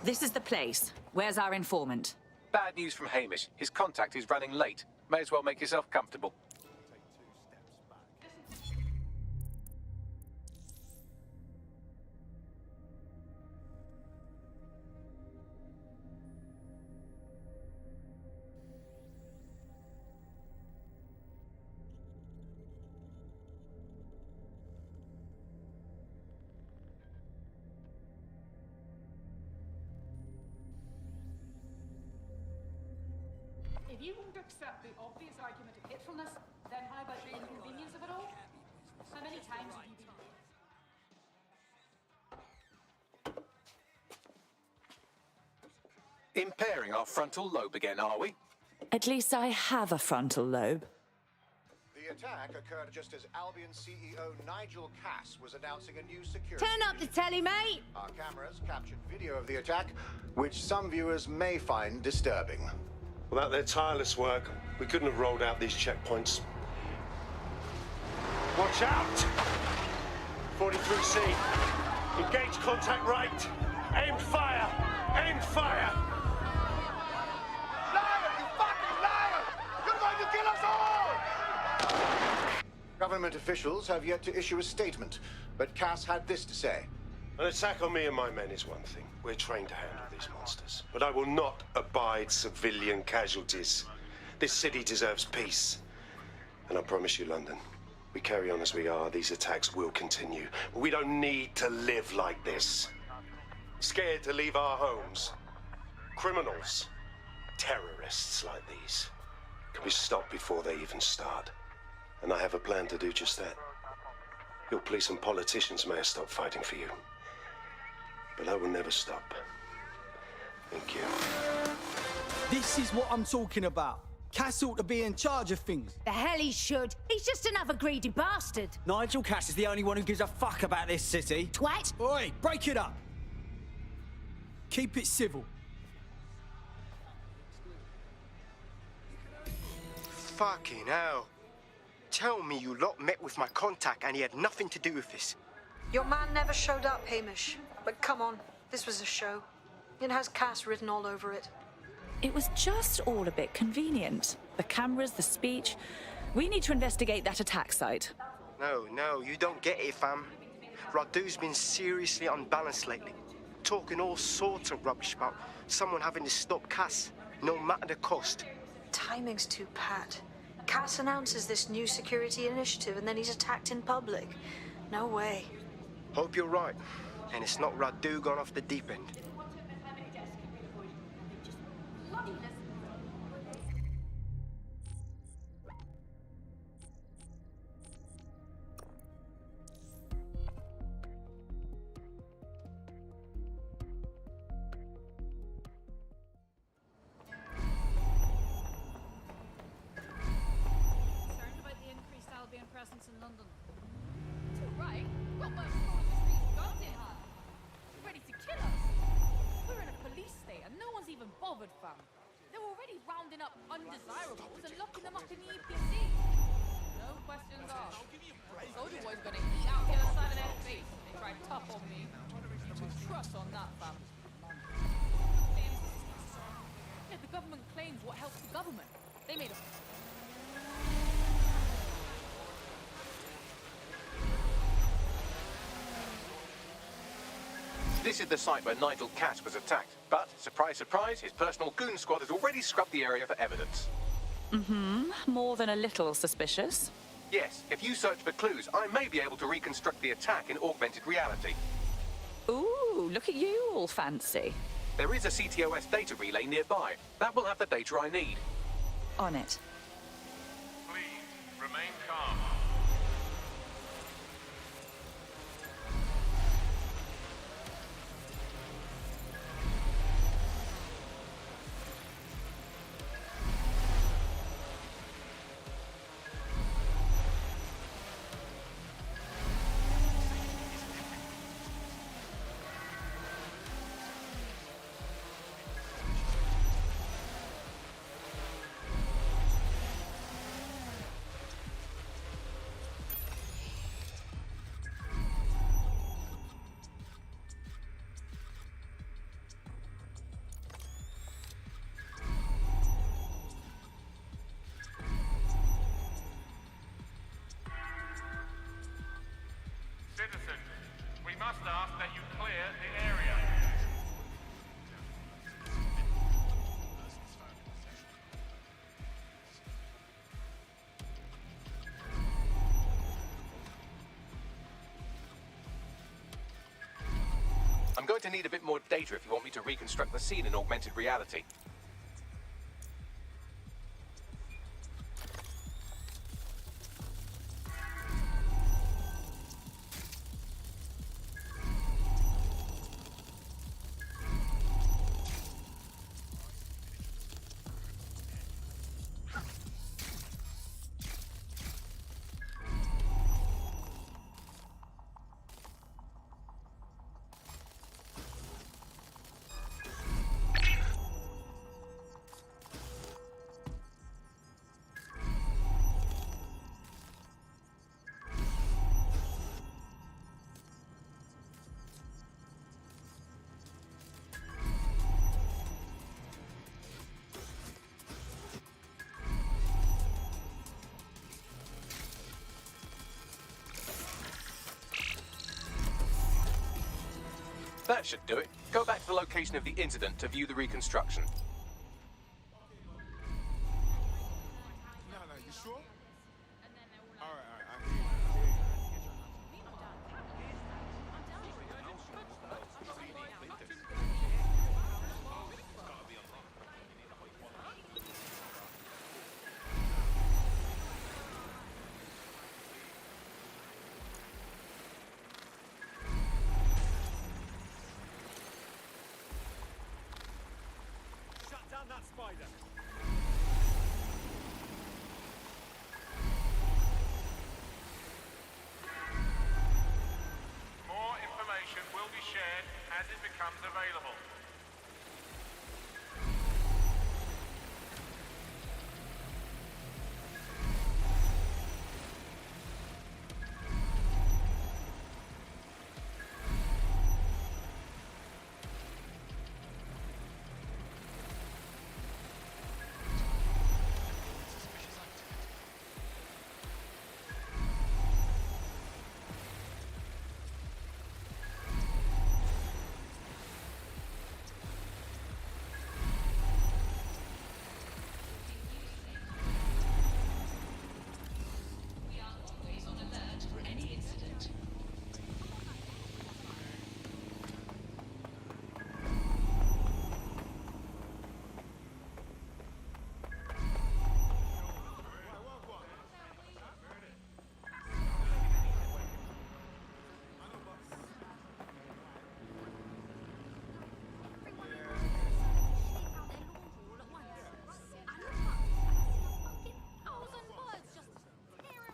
This is the place. Where's our informant? Bad news from Hamish. His contact is running late. May as well make yourself comfortable. If you won't accept the obvious argument of hatefulness, then how about the inconvenience of it all? How many times have you been... Impairing our frontal lobe again, are we? At least I have a frontal lobe. The attack occurred just as Albion CEO Nigel Cass was announcing a new security... Turn up the telly, mate! Our cameras captured video of the attack, which some viewers may find disturbing. Without their tireless work, we couldn't have rolled out these checkpoints. Watch out! 43C. Engage contact right. Aim fire! Aim fire! Liar! You fucking liar! You're going to kill us all! Government officials have yet to issue a statement, but Cass had this to say. An attack on me and my men is one thing. We're trained to handle these monsters. But I will not abide civilian casualties. This city deserves peace. And I promise you, London, we carry on as we are, these attacks will continue. We don't need to live like this. Scared to leave our homes. Criminals, terrorists like these, can be stopped before they even start. And I have a plan to do just that. Your police and politicians may have stopped fighting for you. But I will never stop. Thank you. This is what I'm talking about. Cass ought to be in charge of things. The hell he should. He's just another greedy bastard. Nigel Cass is the only one who gives a fuck about this city. Twat. Oi, break it up. Keep it civil. Fucking hell. Tell me you lot met with my contact and he had nothing to do with this. Your man never showed up, Hamish. But come on, this was a show. It has Cass written all over it. It was just all a bit convenient. The cameras, the speech. We need to investigate that attack site. No, you don't get it, fam. Radu's been seriously unbalanced lately. Talking all sorts of rubbish about someone having to stop Cass, no matter the cost. Timing's too pat. Cass announces this new security initiative and then he's attacked in public. No way. Hope you're right. And it's not Radu gone off the deep end. Concerned about the increased Albion presence in London? It's all right. Got my streets guns in hand. Ready to kill us. We're in a police state and no one's even bothered, fam. They're already rounding up undesirables and locking them up in the EPC. No questions asked. Soldier Boy's gonna eat out the other side of their face. They tried tough on me. Trust on that, fam. Yeah, the government claims what helps the government. They made us. This is the site where Nigel Cass was attacked. But, surprise, surprise, his personal goon squad has already scrubbed the area for evidence. More than a little suspicious. Yes, if you search for clues, I may be able to reconstruct the attack in augmented reality. Ooh, look at you, all fancy. There is a CTOS data relay nearby. That will have the data I need. On it. Please, remain calm. must ask that you clear the area. I'm going to need a bit more data if you want me to reconstruct the scene in augmented reality. That should do it. Go back to the location of the incident to view the reconstruction. No, you sure? All right. That spider. More information will be shared as it becomes available.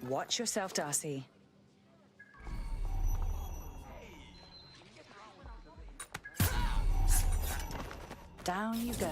Watch yourself, Darcy. Down you go.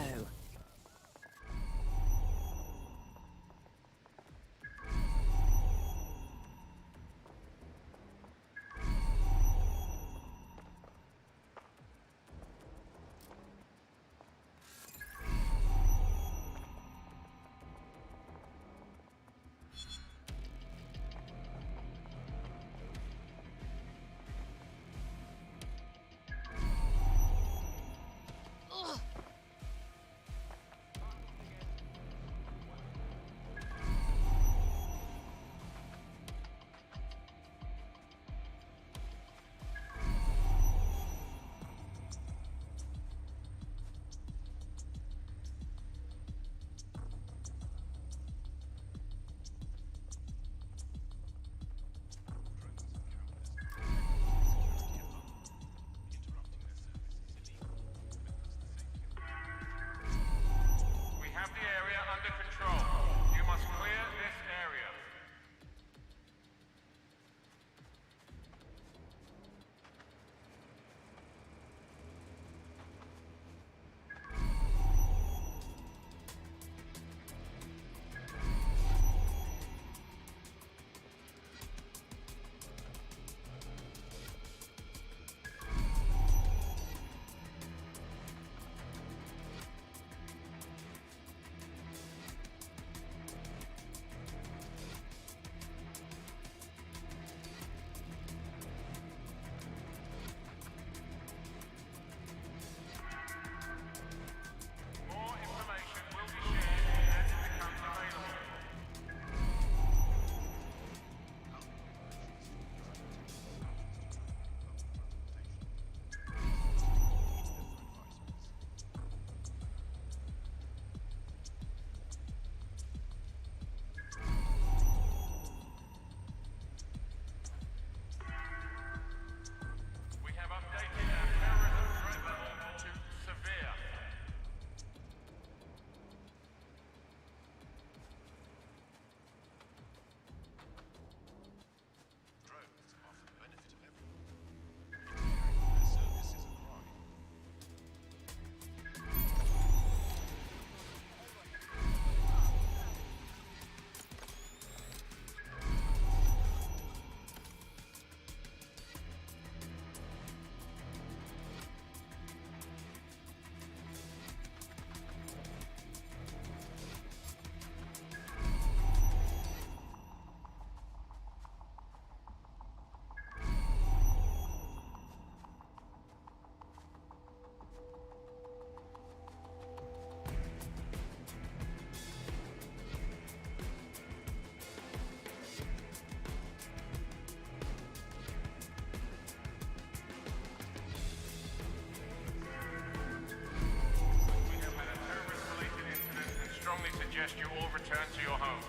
suggest you all return to your homes.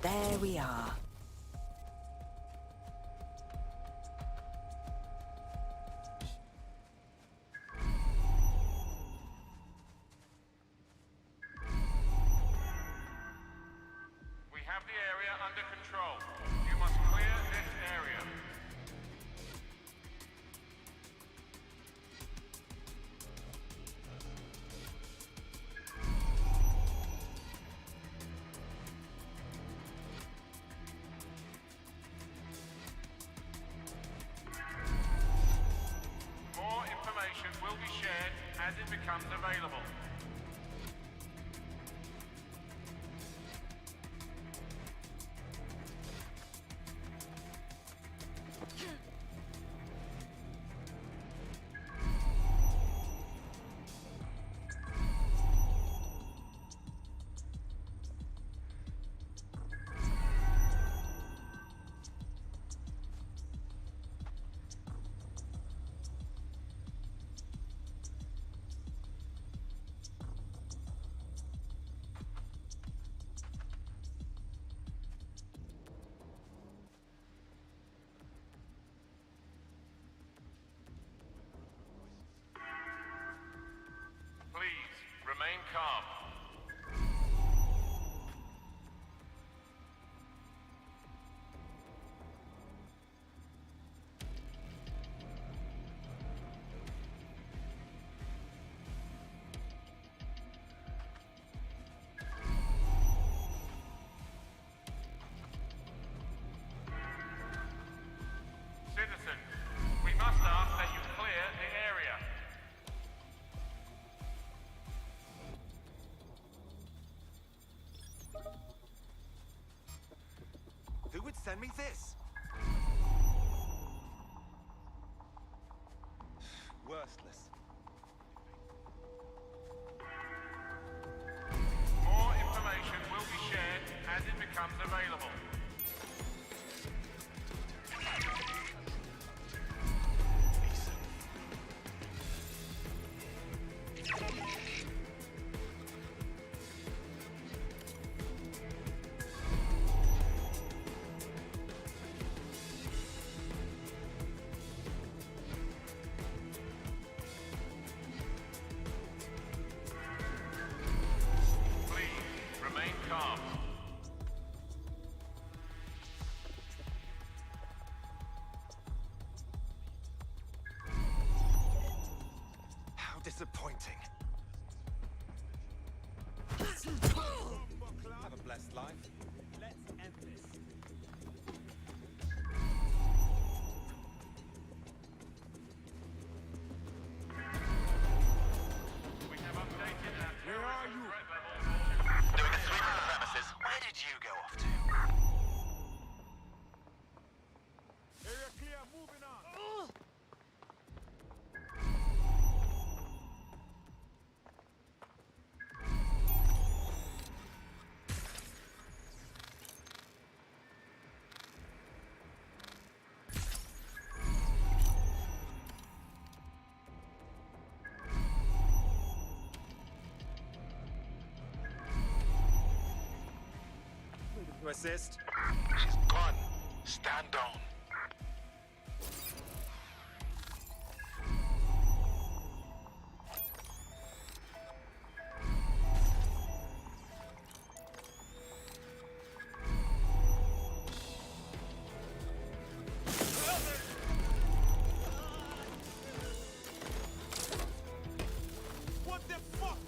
There we are. We have the area under control. You must clear this area. More information will be shared as it becomes available. Please remain calm. Citizens, we must ask that you clear the area. Who would send me this? Worthless. More information will be shared as it becomes available. Please remain calm. How disappointing. Have a blessed life. Let's end this. We have updated our Where are you? threat level. Doing a sweep of the premises. Where did you go off to? Area clear, moving on. To assist. She's gone. Stand down. What the fuck?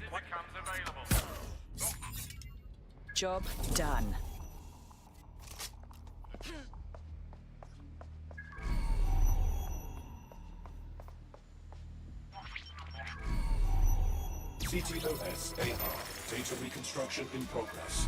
becomes available. Job done. CTOS-AR. Data reconstruction in progress.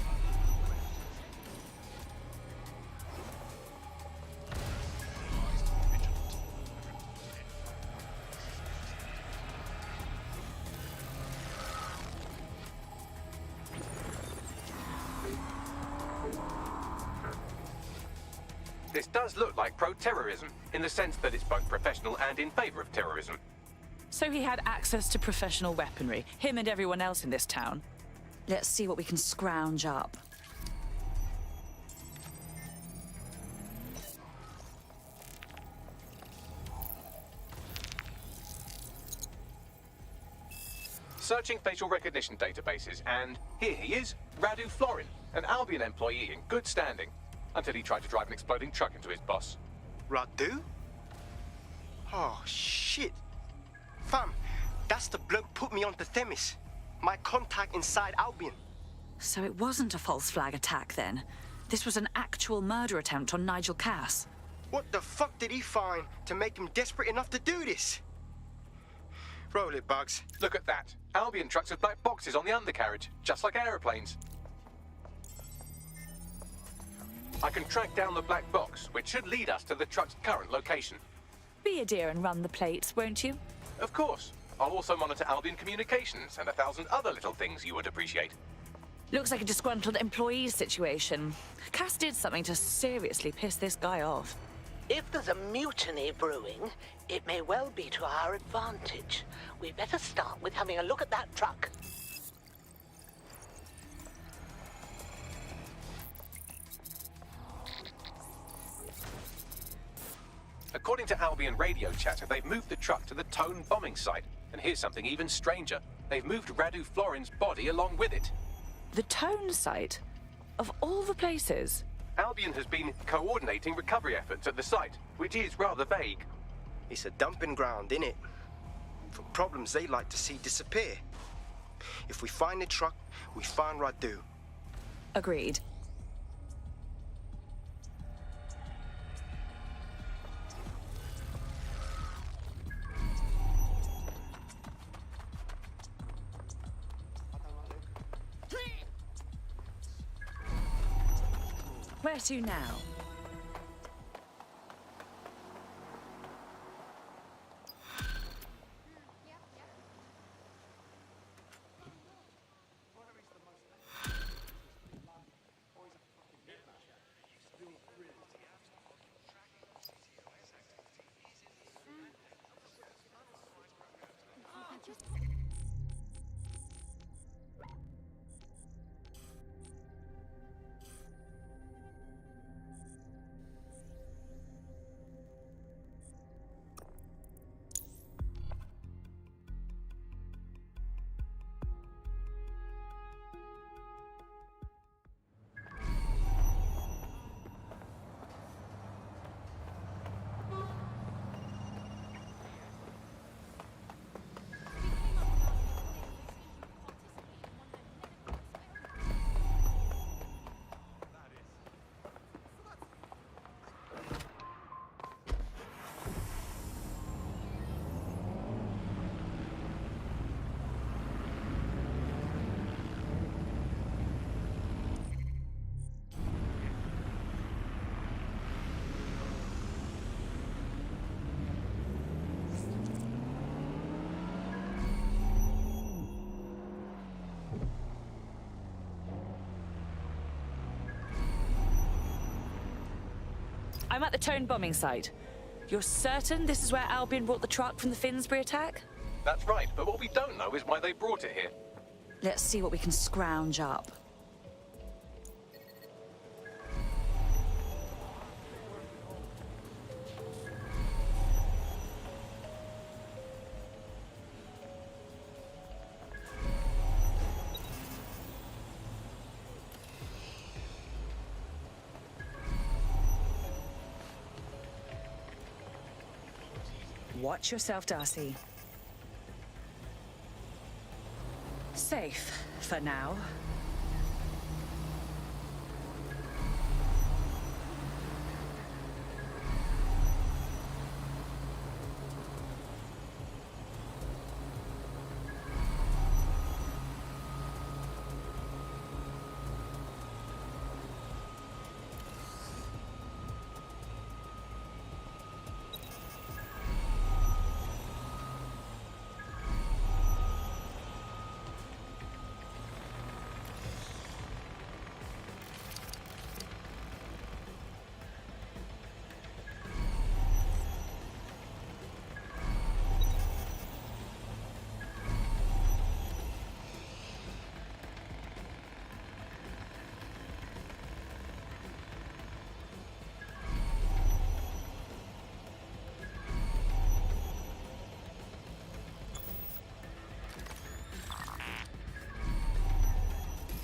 This does look like pro-terrorism, in the sense that it's both professional and in favor of terrorism. So he had access to professional weaponry, him and everyone else in this town. Let's see what we can scrounge up. Searching facial recognition databases, and here he is, Radu Florin, an Albion employee in good standing, until he tried to drive an exploding truck into his boss. Radu? Oh, shit. Fam, that's the bloke put me onto Themis. My contact inside Albion. So it wasn't a false flag attack then. This was an actual murder attempt on Nigel Cass. What the fuck did he find to make him desperate enough to do this? Roll it, Bugs. Look at that. Albion trucks with black boxes on the undercarriage, just like aeroplanes. I can track down the black box, which should lead us to the truck's current location. Be a dear and run the plates, won't you? Of course. I'll also monitor Albion communications and 1,000 other little things you would appreciate. Looks like a disgruntled employee situation. Cass did something to seriously piss this guy off. If there's a mutiny brewing, it may well be to our advantage. We better start with having a look at that truck. According to Albion radio chatter, they've moved the truck to the Tone bombing site. And here's something even stranger. They've moved Radu Florin's body along with it. The Tone site? Of all the places? Albion has been coordinating recovery efforts at the site, which is rather vague. It's a dumping ground, innit? For problems they like to see disappear. If we find the truck, we find Radu. Agreed. Where to now? I'm at the Tone bombing site. You're certain this is where Albion brought the truck from the Finsbury attack? That's right, but what we don't know is why they brought it here. Let's see what we can scrounge up. Watch yourself, Darcy. safe for now.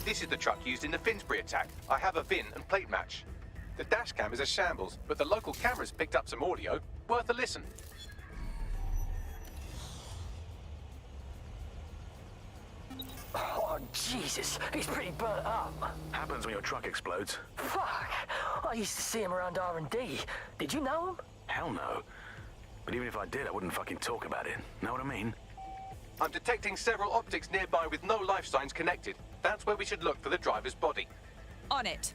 This is the truck used in the Finsbury attack. I have a VIN and plate match. The dash cam is a shambles, but the local cameras picked up some audio. Worth a listen. Oh, Jesus, he's pretty burnt up. Happens when your truck explodes. Fuck, I used to see him around R&D. Did you know him? Hell no. But even if I did, I wouldn't fucking talk about it. Know what I mean? I'm detecting several optics nearby with no life signs connected. That's where we should look for the driver's body. On it.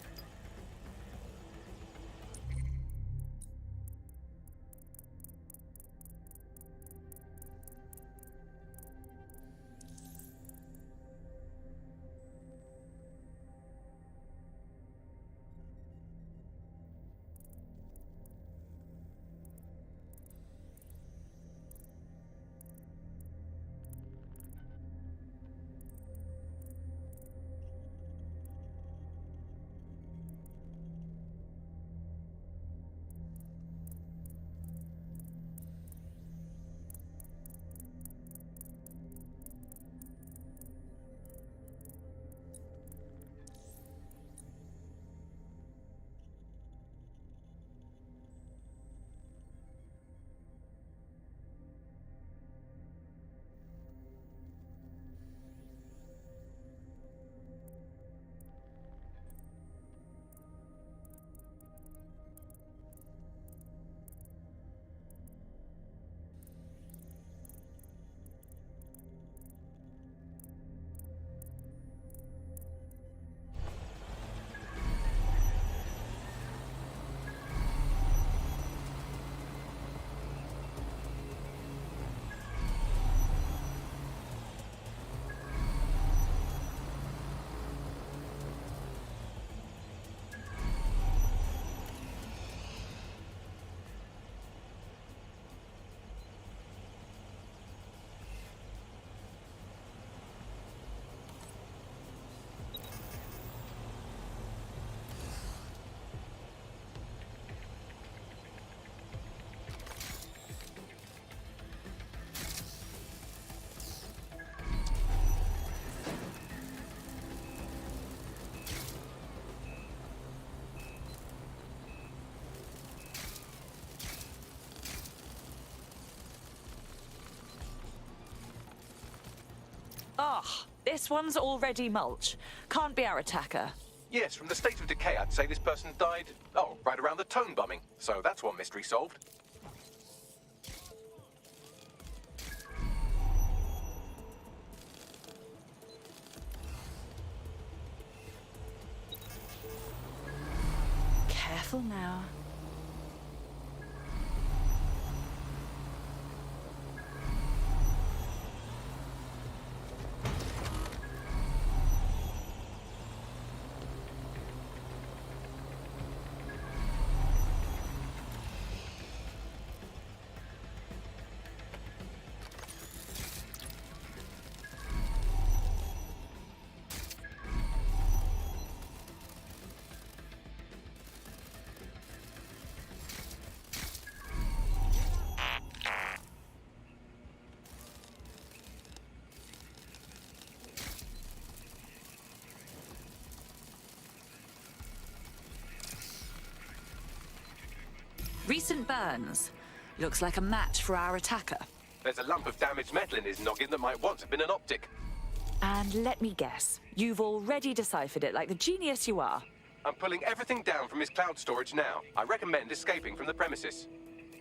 Ah, this one's already mulch. Can't be our attacker. Yes, from the state of decay, I'd say this person died, right around the tone bombing. So that's one mystery solved. Careful now. Recent burns. Looks like a match for our attacker. There's a lump of damaged metal in his noggin that might once have been an optic. And let me guess, you've already deciphered it like the genius you are. I'm pulling everything down from his cloud storage now. I recommend escaping from the premises.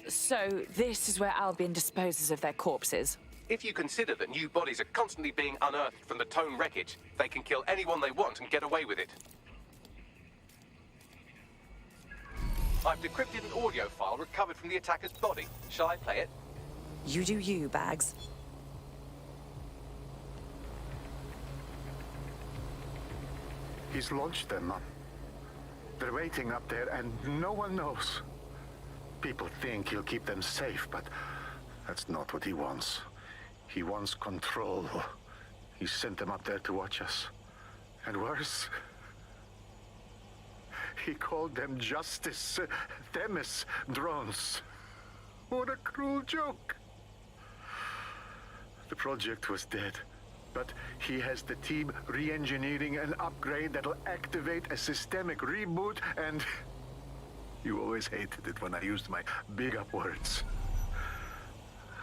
So, this is where Albion disposes of their corpses. If you consider that new bodies are constantly being unearthed from the Tone wreckage, they can kill anyone they want and get away with it. I've decrypted an audio file recovered from the attacker's body. Shall I play it? You do you, Bags. He's launched them, Mom. They're waiting up there, and no one knows. People think he'll keep them safe, but that's not what he wants. He wants control. He sent them up there to watch us. And worse, he called them Justice Themis drones. What a cruel joke. The project was dead, but he has the team re-engineering an upgrade that'll activate a systemic reboot, and you always hated it when I used my big up words.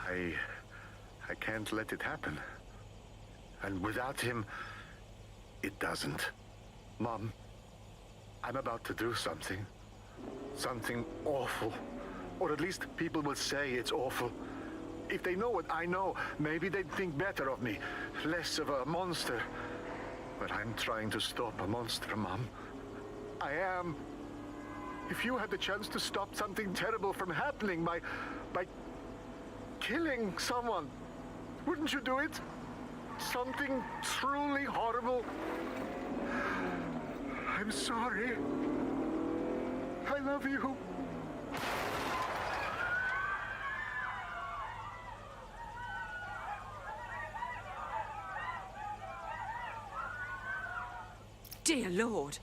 I can't let it happen. And without him, it doesn't. Mom, I'm about to do something. Something awful. Or at least people will say it's awful. If they know what I know, maybe they'd think better of me. Less of a monster. But I'm trying to stop a monster, Mom. I am. If you had the chance to stop something terrible from happening by killing someone, wouldn't you do it? Something truly horrible. I'm sorry. I love you. Dear Lord.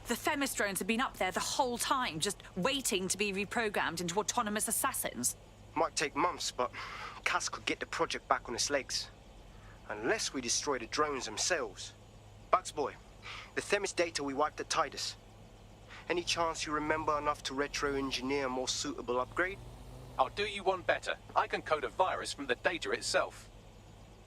The Themis drones have been up there the whole time, just waiting to be reprogrammed into autonomous assassins. Might take months, but Cass could get the project back on its legs. Unless we destroy the drones themselves. Bugs boy, the Themis data we wiped at Tidus. Any chance you remember enough to retro-engineer a more suitable upgrade? I'll do you one better. I can code a virus from the data itself.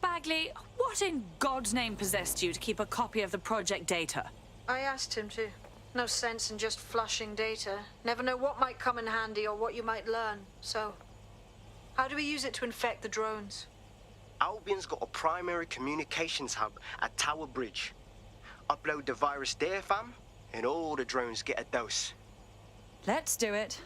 Bagley, what in God's name possessed you to keep a copy of the project data? I asked him to. No sense in just flushing data. Never know what might come in handy or what you might learn. So, how do we use it to infect the drones? Albion's got a primary communications hub at Tower Bridge. Upload the virus there, fam, and all the drones get a dose. Let's do it.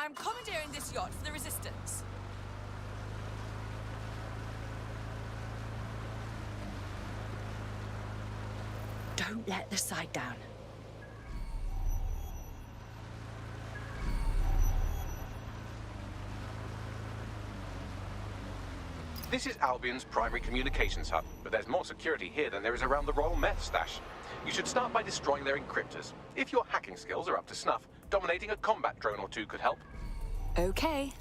I'm commandeering this yacht for the Resistance. Don't let the side down. This is Albion's primary communications hub, but there's more security here than there is around the Royal Meth stash. You should start by destroying their encryptors. If your hacking skills are up to snuff, dominating a combat drone or two could help. Okay.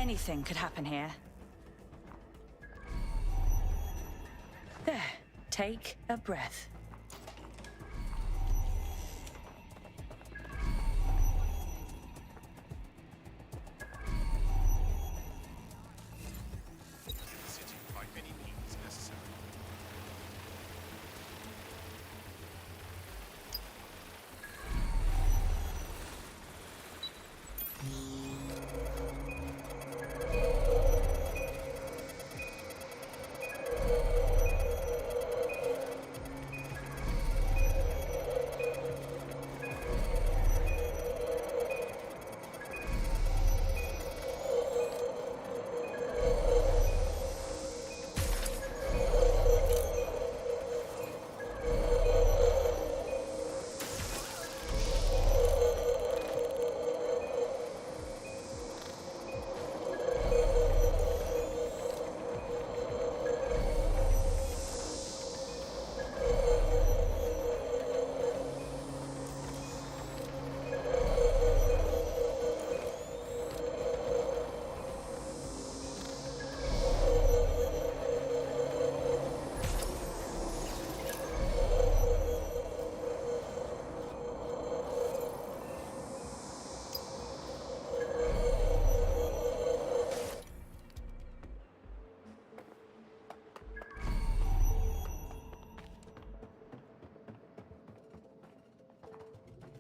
Anything could happen here. There. Take a breath.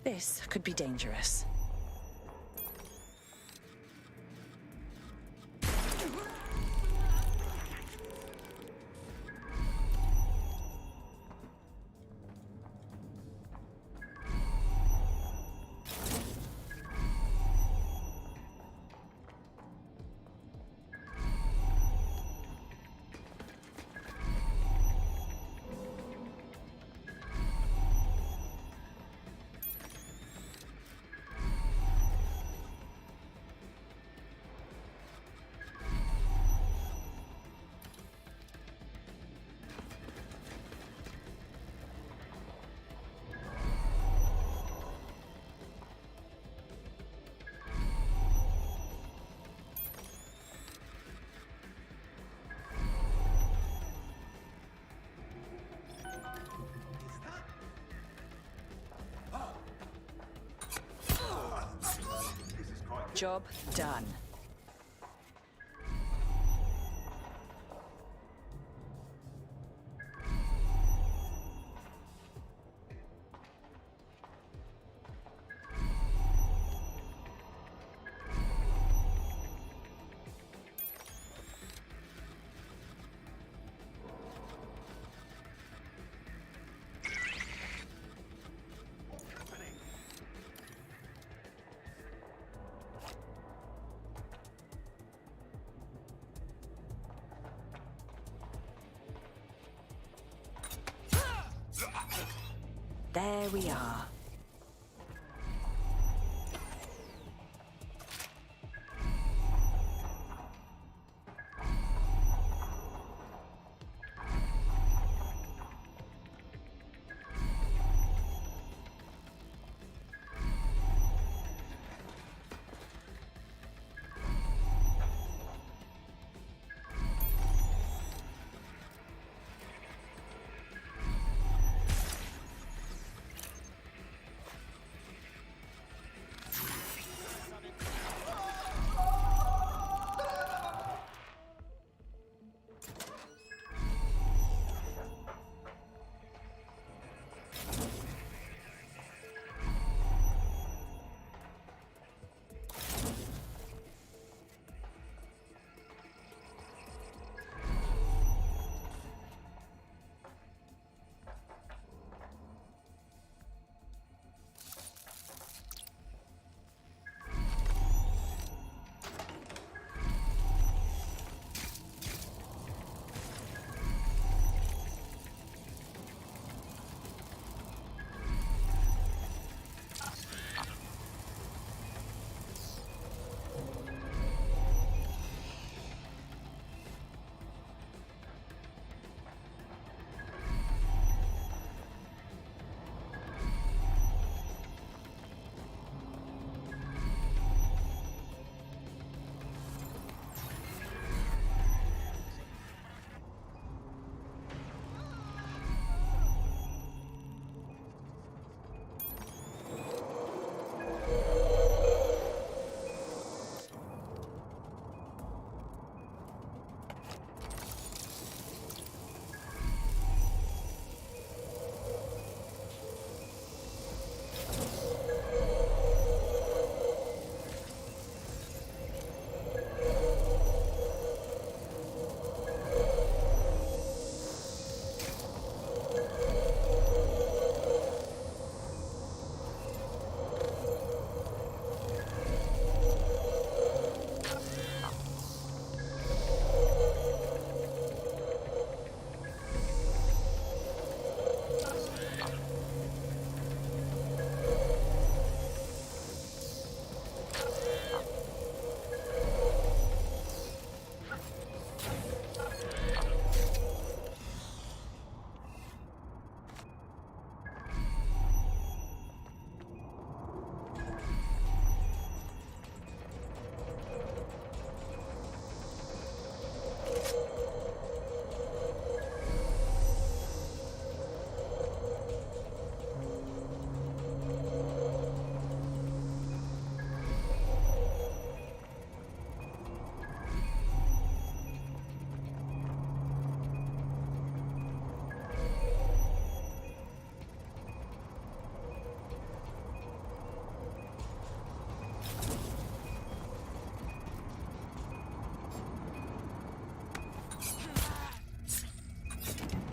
This could be dangerous. Job done. There we are.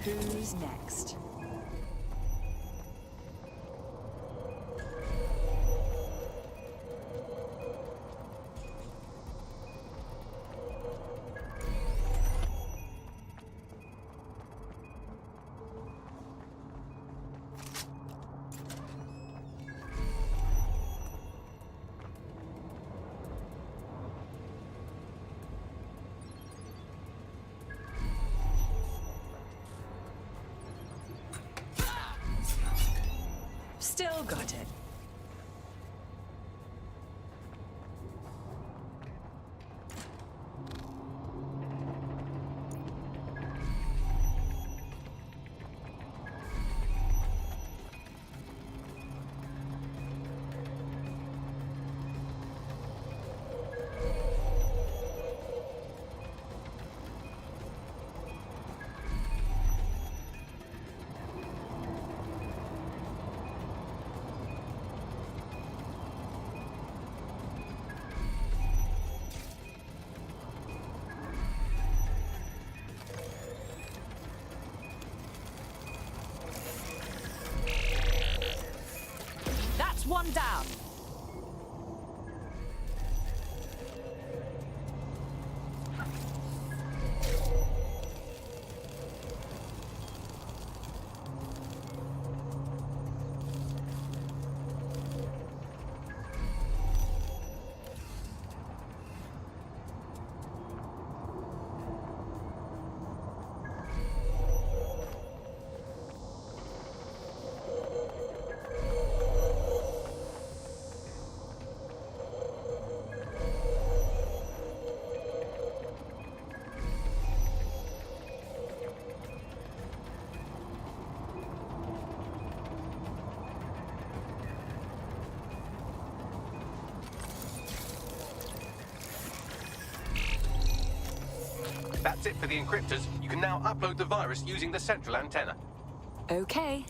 Who's next? Still got it. That's one down. That's it for the encryptors. You can now upload the virus using the central antenna. Okay.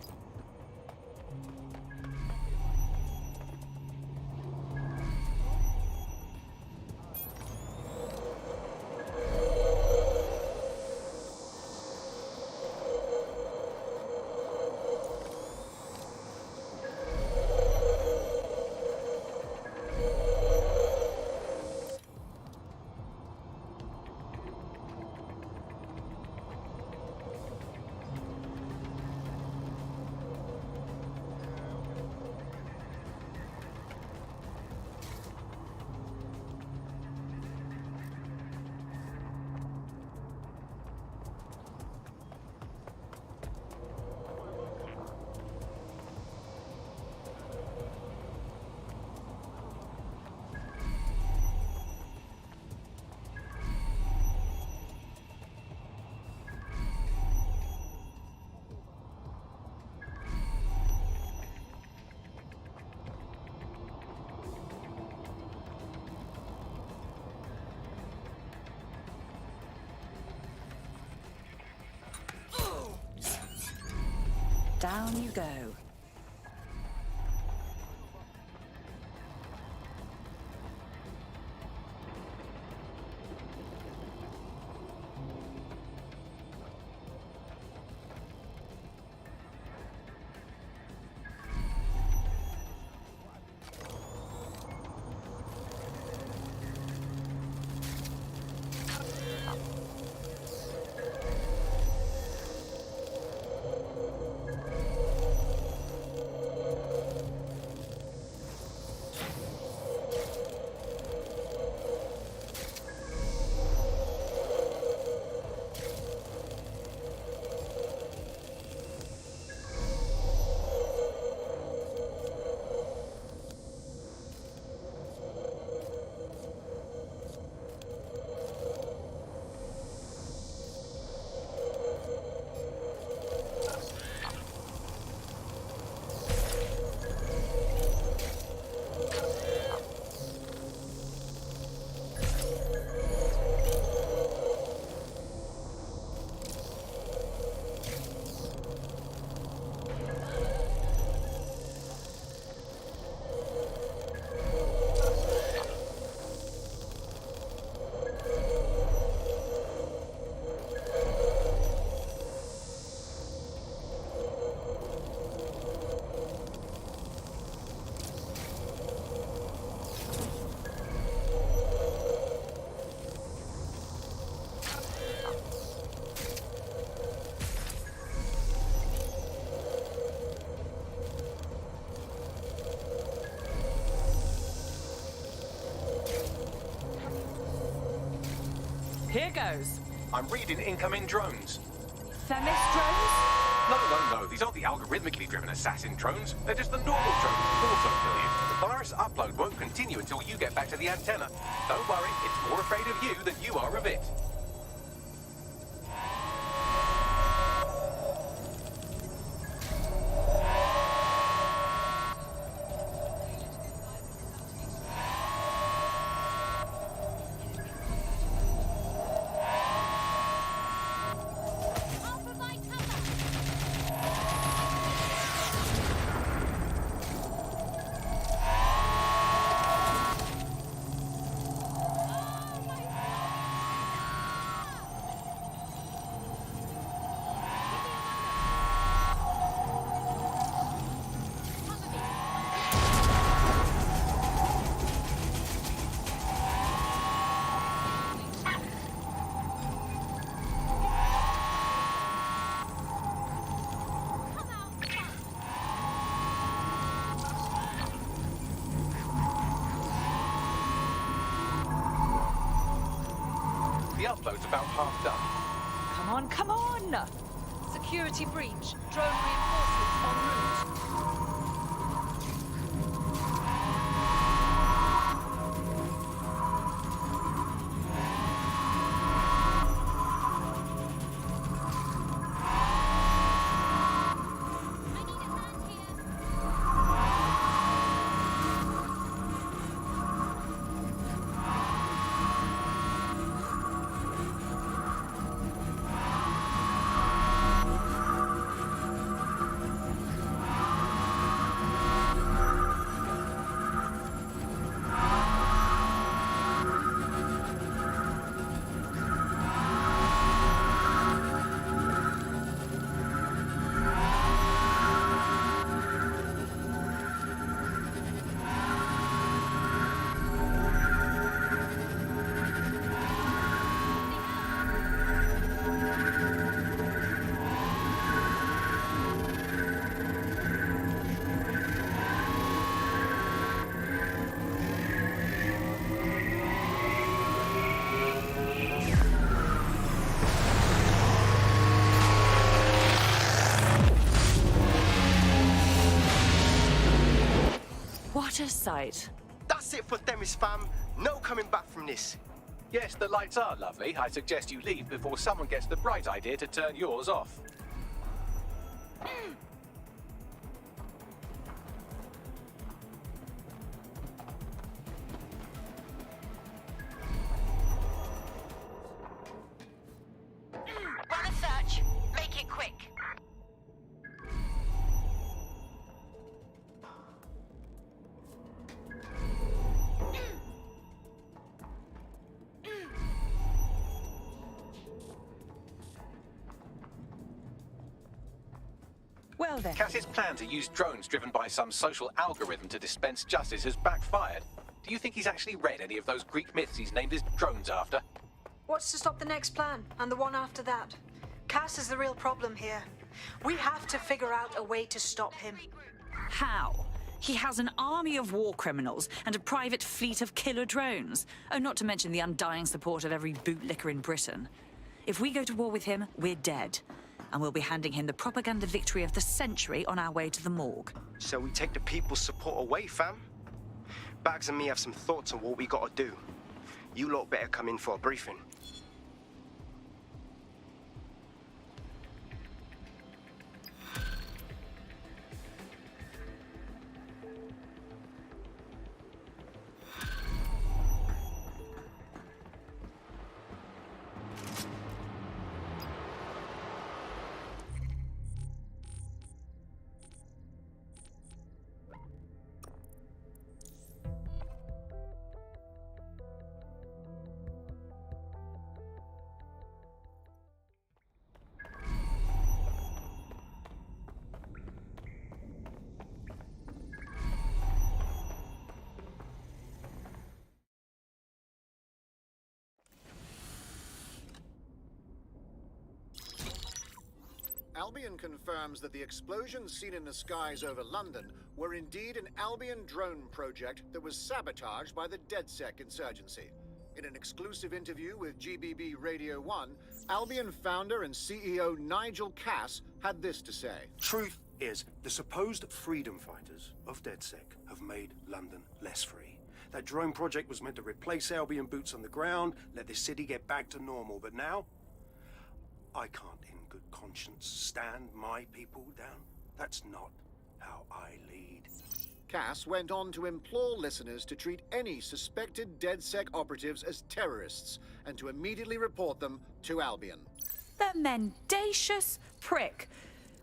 Down you go. Here goes. I'm reading incoming drones. Themis drones? No. These aren't the algorithmically driven assassin drones. They're just the normal drones that also kill you. The virus upload won't continue until you get back to the antenna. Don't worry, it's more afraid of you than you are of it. The upload's about half done. Come on! Security breach. Drone reinforcements en route. What a sight. That's it for Themis, fam. No coming back from this. Yes, the lights are lovely. I suggest you leave before someone gets the bright idea to turn yours off. Run a search. Make it quick. Well then. Cass's plan to use drones driven by some social algorithm to dispense justice has backfired. Do you think he's actually read any of those Greek myths he's named his drones after? What's to stop the next plan, and the one after that? Cass is the real problem here. We have to figure out a way to stop him. How? He has an army of war criminals and a private fleet of killer drones. Oh, not to mention the undying support of every bootlicker in Britain. If we go to war with him, we're dead. And we'll be handing him the propaganda victory of the century on our way to the morgue. So we take the people's support away, fam? Bags and me have some thoughts on what we gotta do. You lot better come in for a briefing. Albion confirms that the explosions seen in the skies over London were indeed an Albion drone project that was sabotaged by the DedSec insurgency. In an exclusive interview with GBB Radio 1, Albion founder and CEO Nigel Cass had this to say. Truth is, the supposed freedom fighters of DedSec have made London less free. That drone project was meant to replace Albion boots on the ground, let the city get back to normal, but now, I can't in good conscience stand my people down. That's not how I lead. Cass went on to implore listeners to treat any suspected DedSec operatives as terrorists and to immediately report them to Albion. The mendacious prick.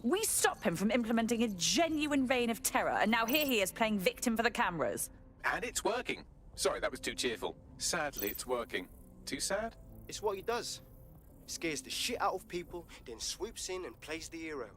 We stop him from implementing a genuine reign of terror, and now here he is playing victim for the cameras. And it's working. Sorry, that was too cheerful. Sadly, it's working. Too sad? It's what he does. Scares the shit out of people, then swoops in and plays the hero.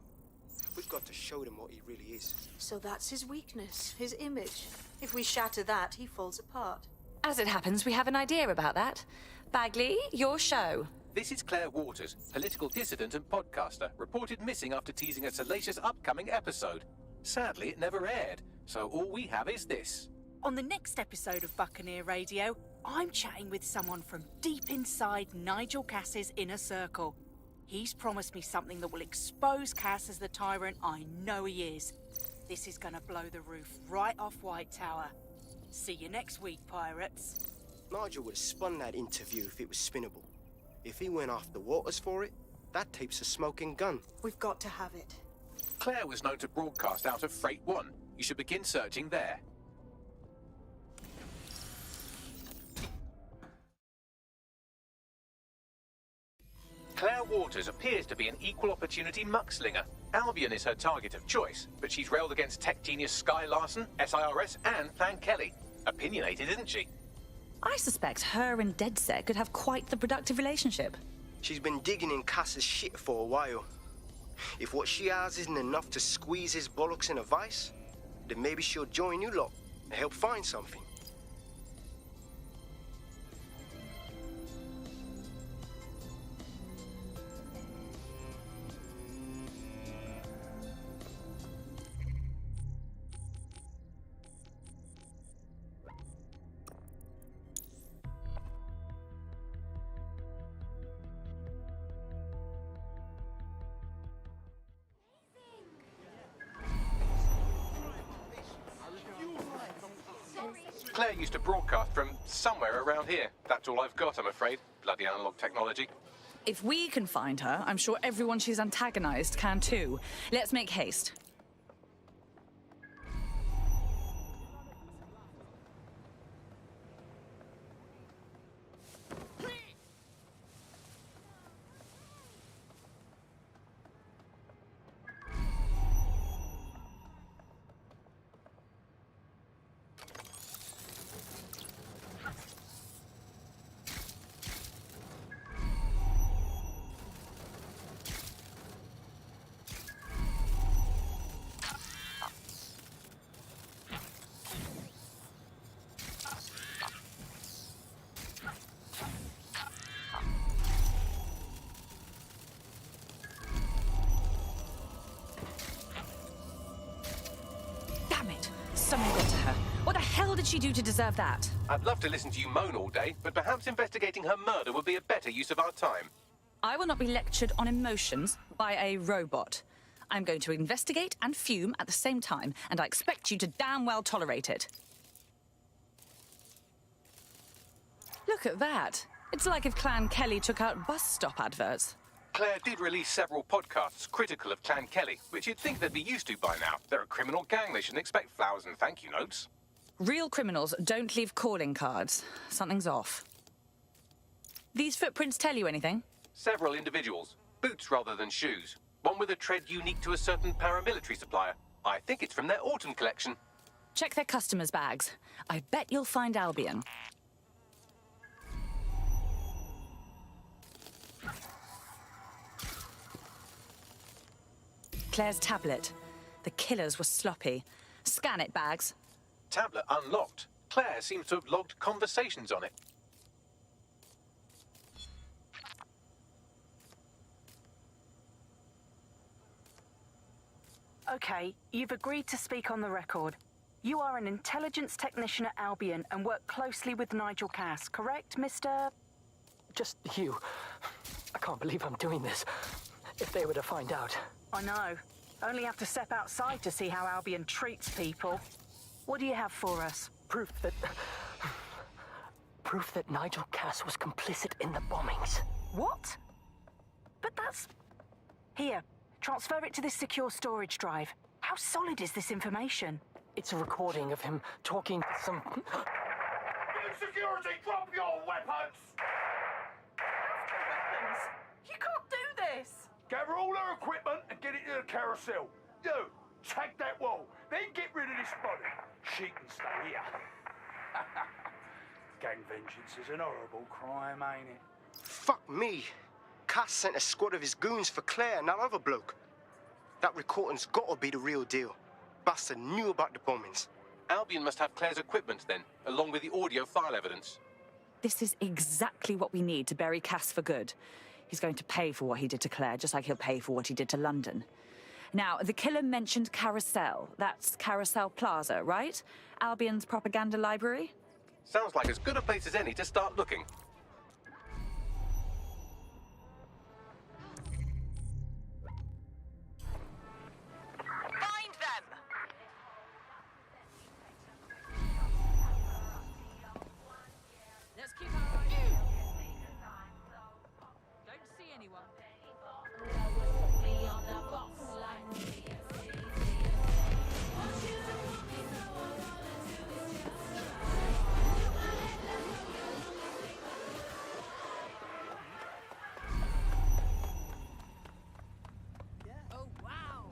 We've got to show them what he really is. So that's his weakness, his image. If we shatter that, he falls apart. As it happens, we have an idea about that. Bagley, your show. This is Claire Waters, political dissident and podcaster, reported missing after teasing a salacious upcoming episode. Sadly, it never aired, so all we have is this. On the next episode of Buccaneer Radio, I'm chatting with someone from deep inside Nigel Cass's inner circle. He's promised me something that will expose Cass as the tyrant I know he is. This is gonna blow the roof right off White Tower. See you next week, pirates. Nigel would have spun that interview if it was spinnable. If he went after Waters for it, that tape's a smoking gun. We've got to have it. Claire was known to broadcast out of Freight 1. You should begin searching there. Claire Waters appears to be an equal opportunity muckslinger. Albion is her target of choice, but she's railed against tech genius Sky Larson, SIRS, and Plan Kelly. Opinionated, isn't she? I suspect her and DedSec could have quite the productive relationship. She's been digging in Cass's shit for a while. If what she has isn't enough to squeeze his bollocks in a vice, then maybe she'll join you lot and help find something. Claire used to broadcast from somewhere around here. That's all I've got, I'm afraid. Bloody analog technology. If we can find her, I'm sure everyone she's antagonized can too. Let's make haste. Someone got to her. What the hell did she do to deserve that? I'd love to listen to you moan all day, but perhaps investigating her murder would be a better use of our time. I will not be lectured on emotions by a robot. I'm going to investigate and fume at the same time, and I expect you to damn well tolerate it. Look at that. It's like if Clan Kelly took out bus stop adverts. Claire did release several podcasts critical of Clan Kelly, which you'd think they'd be used to by now. They're a criminal gang. They shouldn't expect flowers and thank you notes. Real criminals don't leave calling cards. Something's off. These footprints tell you anything? Several individuals. Boots rather than shoes. One with a tread unique to a certain paramilitary supplier. I think it's from their autumn collection. Check their customers' bags. I bet you'll find Albion. Claire's tablet. The killers were sloppy. Scan it, Bags. Tablet unlocked. Claire seems to have logged conversations on it. Okay, you've agreed to speak on the record. You are an intelligence technician at Albion and work closely with Nigel Cass, correct, Mr.? Just you. I can't believe I'm doing this. If they were to find out. I know. Only have to step outside to see how Albion treats people. What do you have for us? Proof that Nigel Cass was complicit in the bombings. What? But that's... Here, transfer it to this secure storage drive. How solid is this information? It's a recording of him talking to some... Security, drop your weapons! You can't do this! Gather all our equipment and get it to the carousel. You, tag that wall, then get rid of this body. She can stay here. Gang vengeance is an horrible crime, ain't it? Fuck me. Cass sent a squad of his goons for Claire and that other bloke. That recording's gotta be the real deal. Bastard knew about the bombings. Albion must have Claire's equipment then, along with the audio file evidence. This is exactly what we need to bury Cass for good. He's going to pay for what he did to Claire, just like he'll pay for what he did to London. Now, the killer mentioned Carousel. That's Carousel Plaza, right? Albion's propaganda library? Sounds like as good a place as any to start looking. Find them! Let's keep our eyes peeled. Don't see anyone. Oh, wow.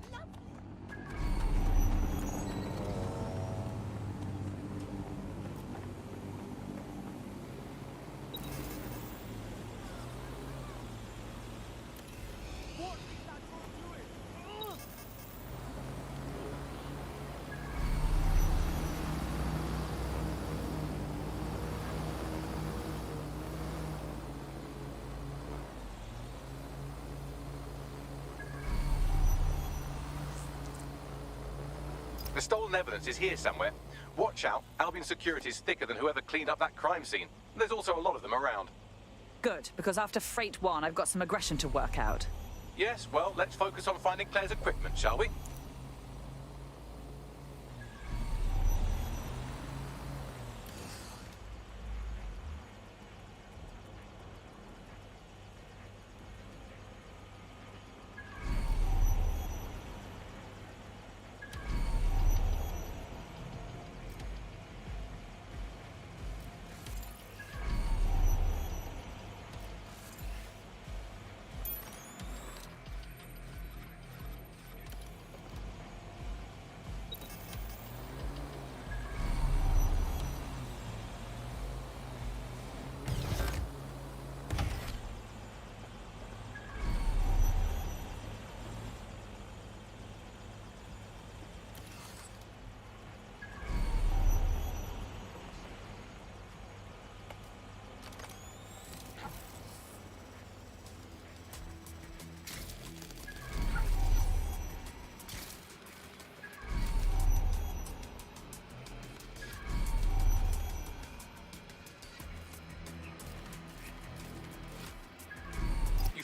The stolen evidence is here somewhere. Watch out, Albion security is thicker than whoever cleaned up that crime scene. There's also a lot of them around. Good, because after Freight 1, I've got some aggression to work out. Yes, well, let's focus on finding Claire's equipment, shall we?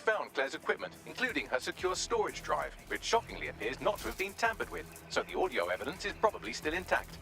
Found Claire's equipment, including her secure storage drive, which shockingly appears not to have been tampered with, so the audio evidence is probably still intact.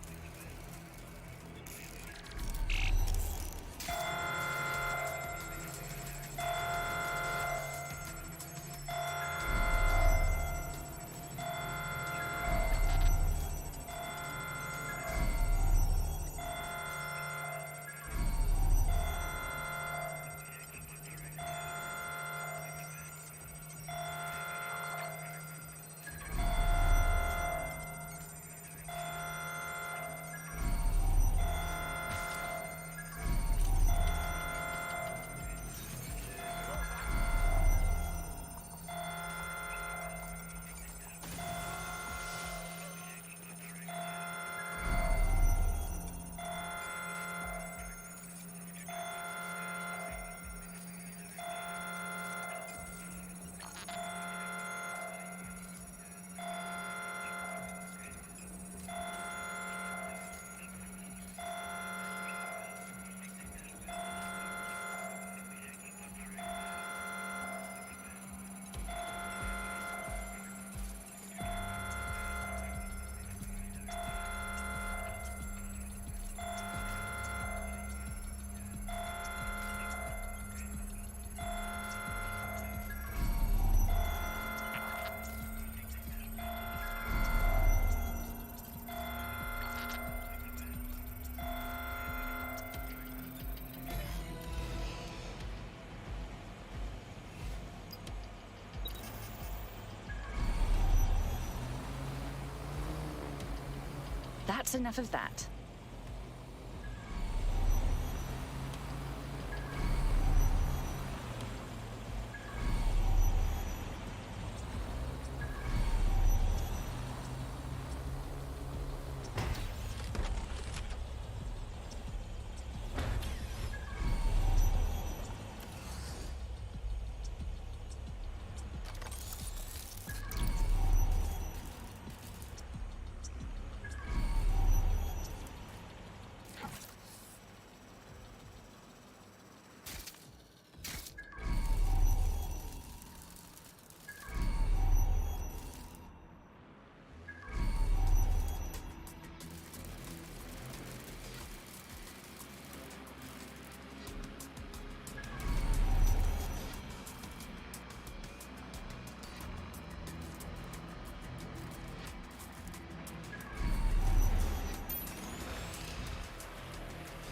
That's enough of that.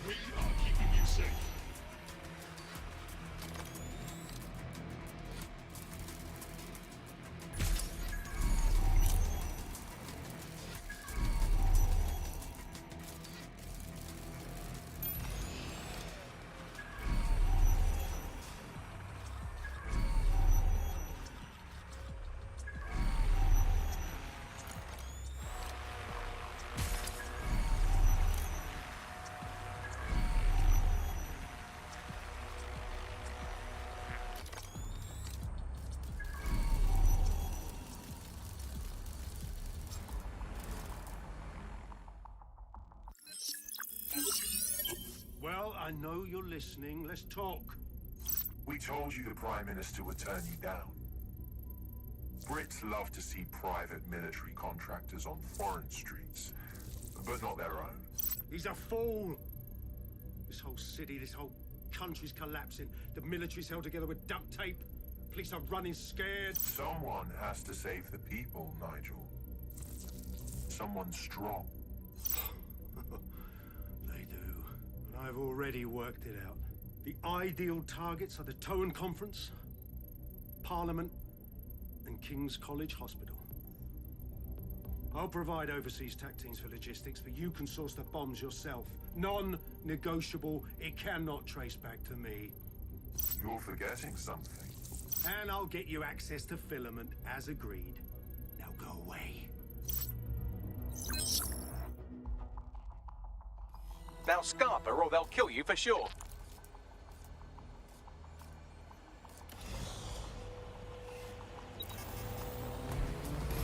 We are keeping you safe. Well, I know you're listening. Let's talk. We told you the Prime Minister would turn you down. Brits love to see private military contractors on foreign streets, but not their own. He's a fool. This whole city, this whole country's collapsing. The military's held together with duct tape. Police are running scared. Someone has to save the people, Nigel. Someone strong. They do. And I've already worked it out. The ideal targets are the Towan Conference, Parliament, and King's College Hospital. I'll provide overseas tac teams for logistics, but you can source the bombs yourself. Non-negotiable. It cannot trace back to me. You're forgetting something. And I'll get you access to filament, as agreed. Now go away. Now scarper, or they'll kill you for sure.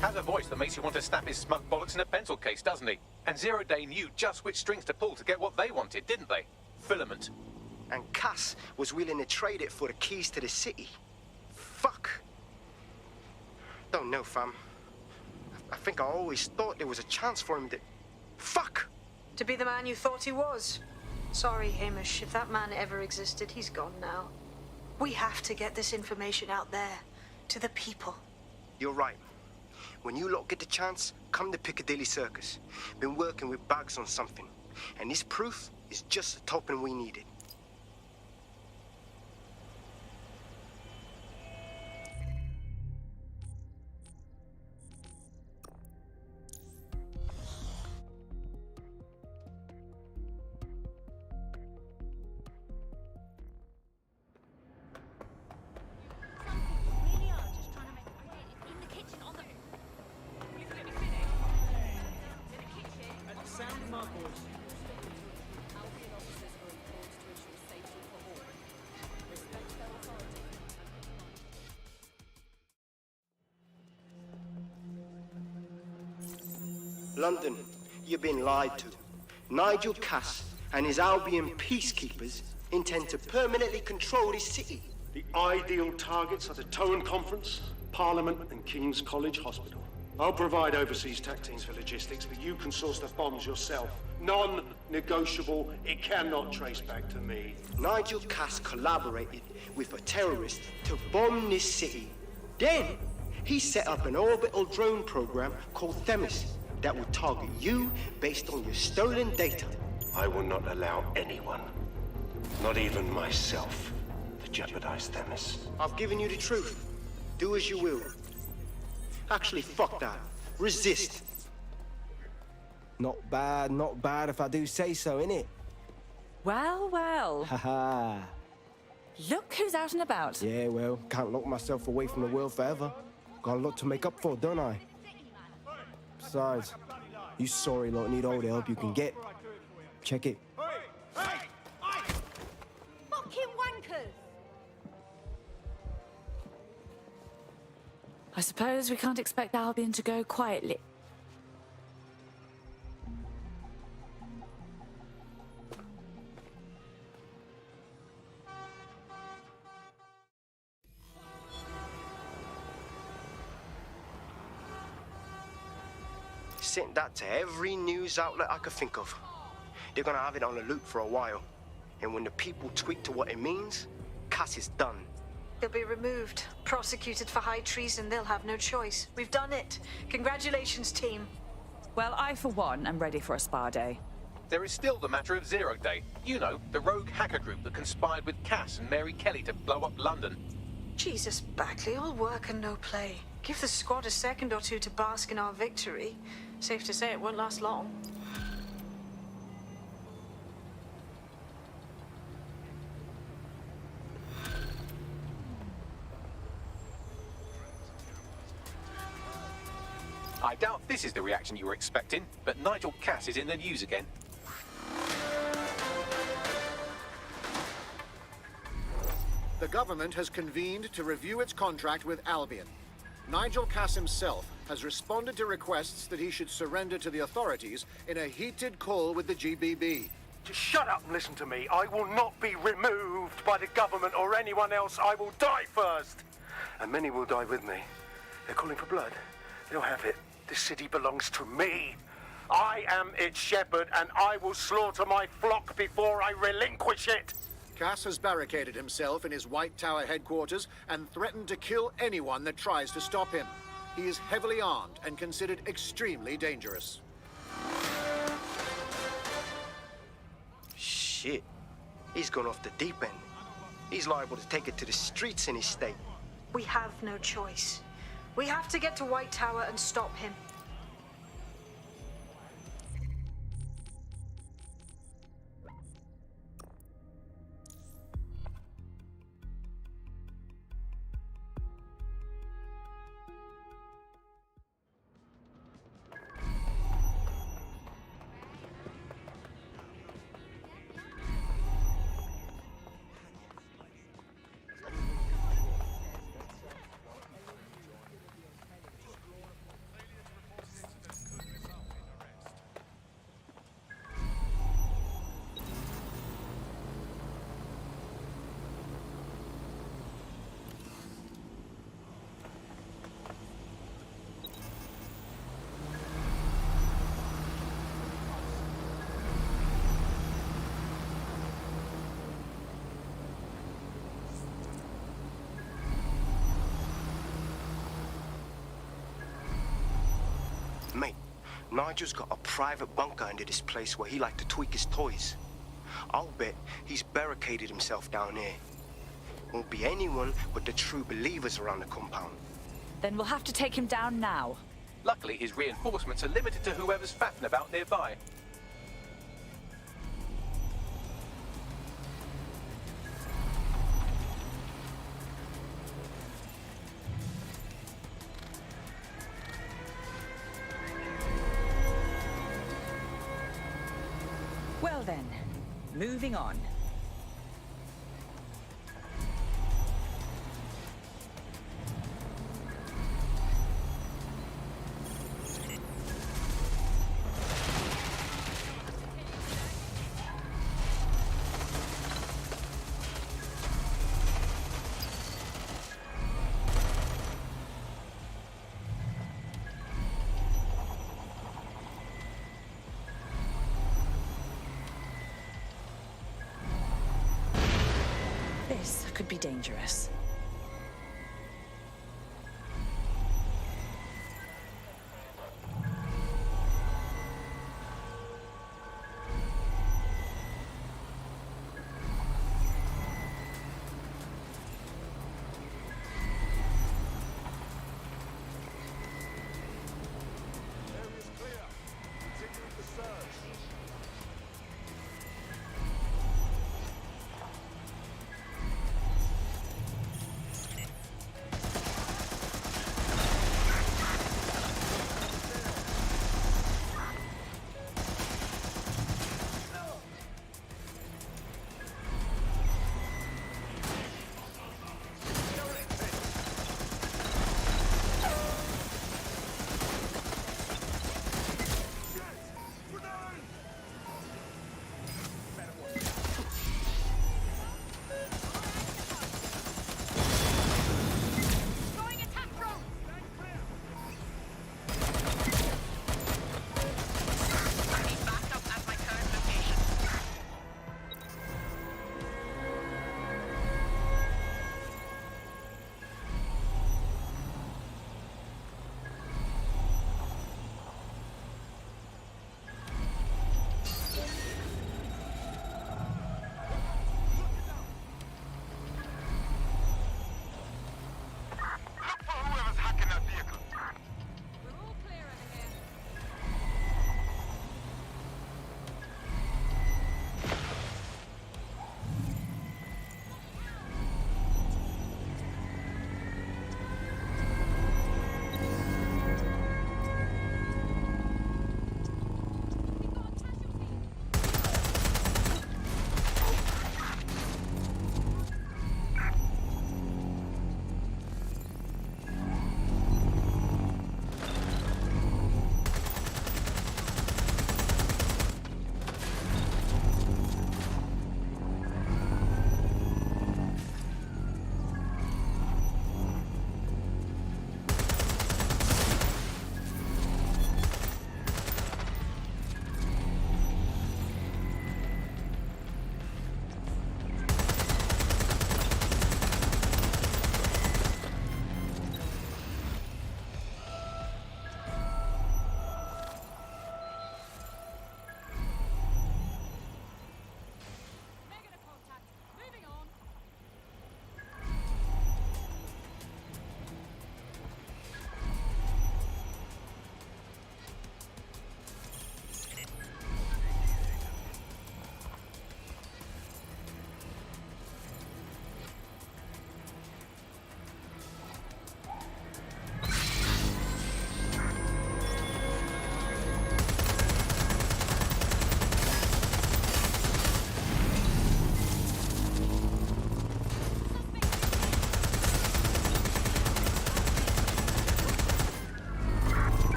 Has a voice that makes you want to snap his smug bollocks in a pencil case, doesn't he? And Zero Day knew just which strings to pull to get what they wanted, didn't they? Filament. And Cass was willing to trade it for the keys to the city. Fuck. Don't know, fam. I think I always thought there was a chance for him to... Fuck! To be the man you thought he was. Sorry, Hamish. If that man ever existed, he's gone now. We have to get this information out there. To the people. You're right. When you lot get the chance, come to Piccadilly Circus. Been working with Bugs on something. And this proof is just the token we needed. London, you've been lied to. Nigel Cass and his Albion peacekeepers intend to permanently control this city. The ideal targets are the Towan Conference, Parliament, and King's College Hospital. I'll provide overseas tac teams for logistics, but you can source the bombs yourself. Non-negotiable. It cannot trace back to me. Nigel Cass collaborated with a terrorist to bomb this city. Then, he set up an orbital drone program called Themis that would target you based on your stolen data. I will not allow anyone, not even myself, to jeopardize Themis. I've given you the truth. Do as you will. Actually, fuck that. Resist. Not bad if I do say so, innit? Well, well. Haha. Look who's out and about. Yeah, well, can't lock myself away from the world forever. Got a lot to make up for, don't I? Besides, you sorry lot need all the help you can get. Check it. Fucking wankers! I suppose we can't expect Albion to go quietly. Sent that to every news outlet I could think of. They're gonna have it on a loop for a while. And when the people tweak to what it means, Cass is done. He'll be removed, prosecuted for high treason. They'll have no choice. We've done it. Congratulations, team. Well, I, for one, am ready for a spa day. There is still the matter of Zero Day. You know, the rogue hacker group that conspired with Cass and Mary Kelly to blow up London. Jesus, Backley, all work and no play. Give the squad a second or two to bask in our victory. Safe to say it won't last long. I doubt this is the reaction you were expecting, but Nigel Cass is in the news again. The government has convened to review its contract with Albion. Nigel Cass himself has responded to requests that he should surrender to the authorities in a heated call with the GBB. Just shut up and listen to me. I will not be removed by the government or anyone else. I will die first. And many will die with me. They're calling for blood. They'll have it. This city belongs to me. I am its shepherd, and I will slaughter my flock before I relinquish it. Cass has barricaded himself in his White Tower headquarters and threatened to kill anyone that tries to stop him. He is heavily armed and considered extremely dangerous. Shit. He's gone off the deep end. He's liable to take it to the streets in his state. We have no choice. We have to get to White Tower and stop him. Mate, Nigel's got a private bunker under this place where he liked to tweak his toys. I'll bet he's barricaded himself down here. Won't be anyone but the true believers around the compound. Then we'll have to take him down now. Luckily, his reinforcements are limited to whoever's faffing about nearby. Well then, moving on. This could be dangerous.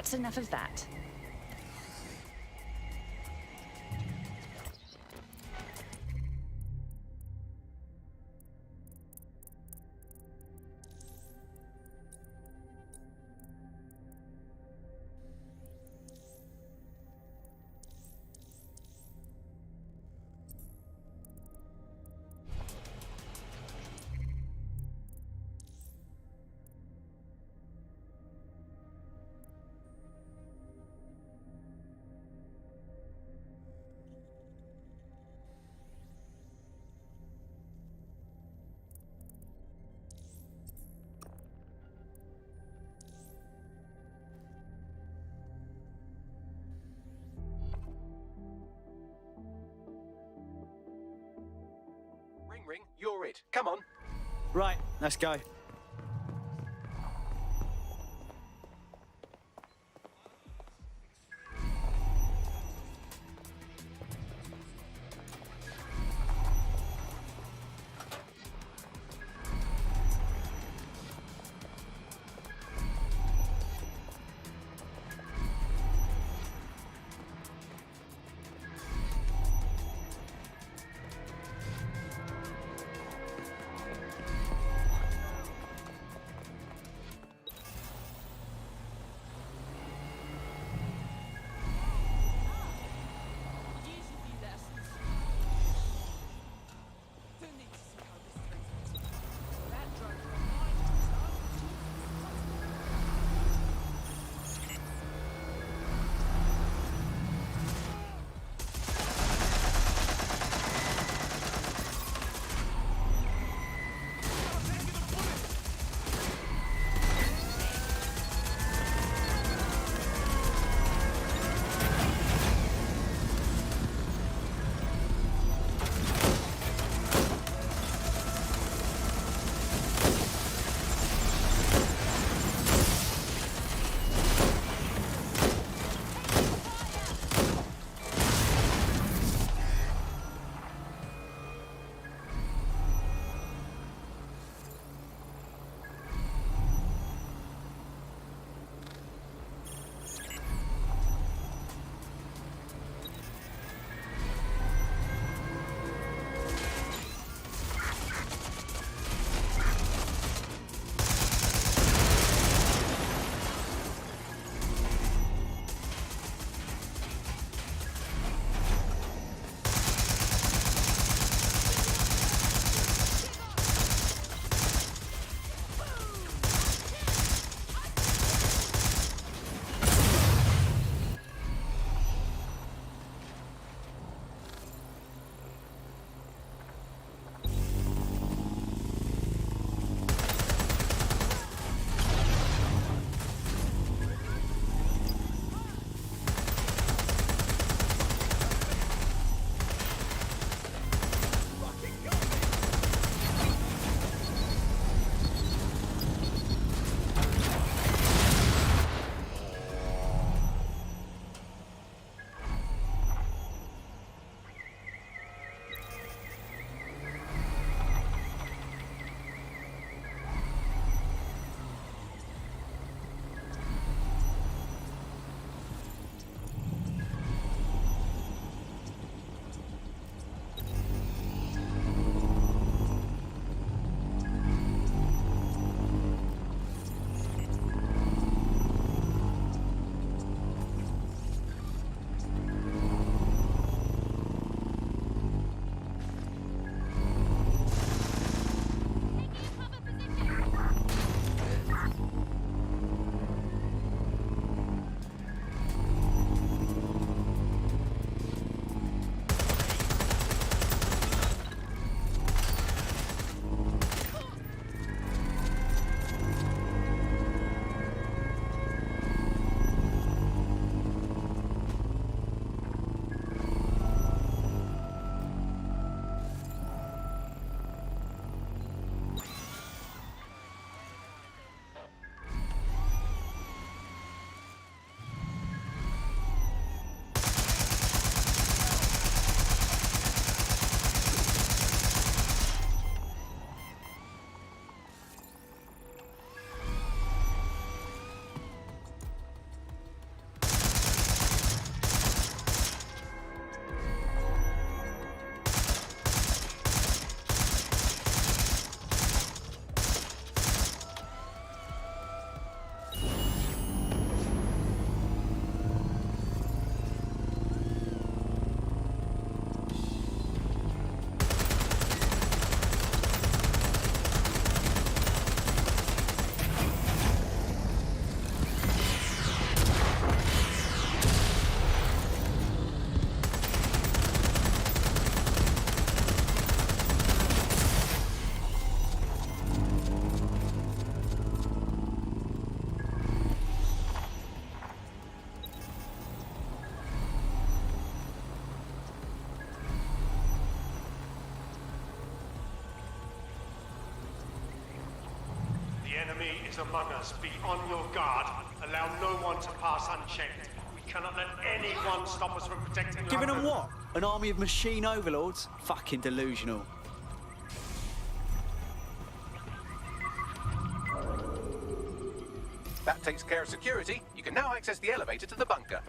That's enough of that. Ring, you're it. Come on. Right, let's go. The enemy is among us. Be on your guard. Allow no one to pass unchecked. We cannot let anyone stop us from protecting Giving them London. what? An army of machine overlords? Fucking delusional. That takes care of security. You can now access the elevator to the bunker.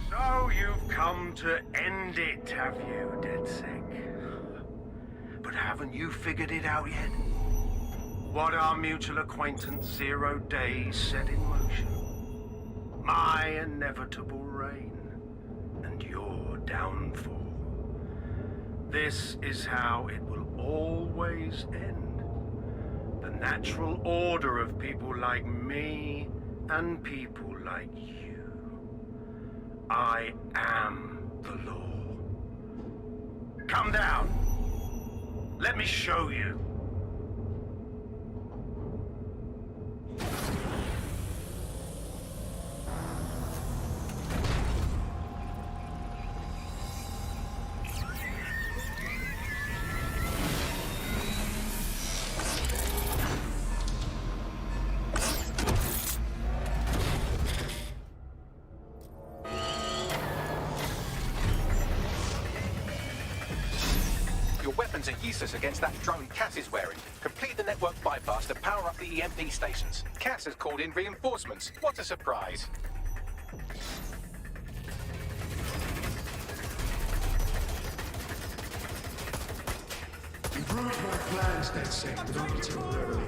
So you've come to end it, have you, DedSec? But haven't you figured it out yet? What our mutual acquaintance 0 Days set in motion? My inevitable reign and your downfall. This is how it will always end. The natural order of people like me and people like you. I am the law. Come down. Let me show you. Weapons are useless against that drone Cass is wearing. Complete the network bypass to power up the EMP stations. Cass has called in reinforcements. What a surprise. You broke my plans, DedSec, but only temporarily.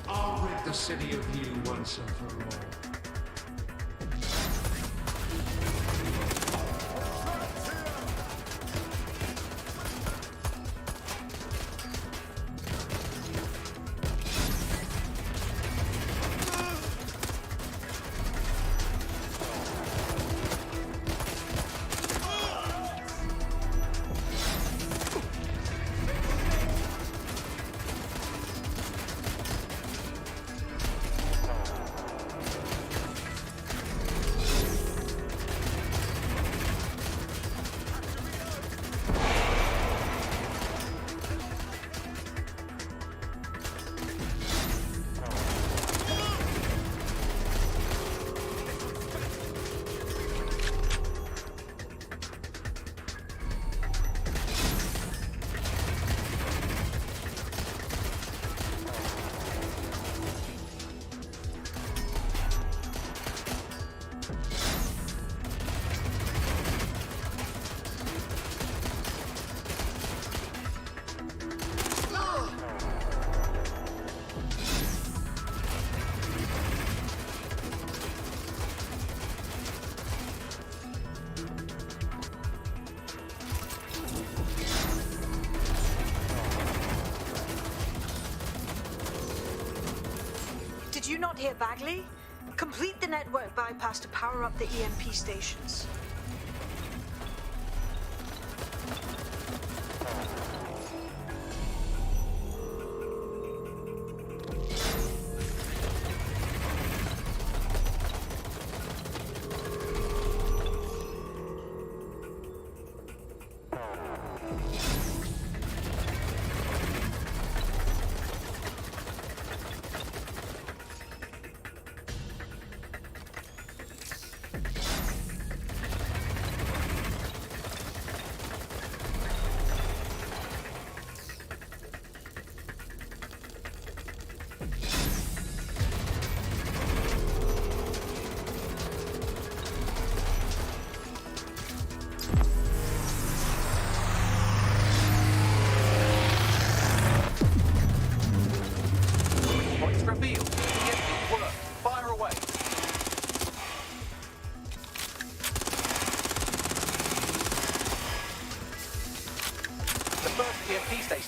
I'll rid the city of you once and for all. Did you not hear Bagley? Complete the network bypass to power up the EMP stations.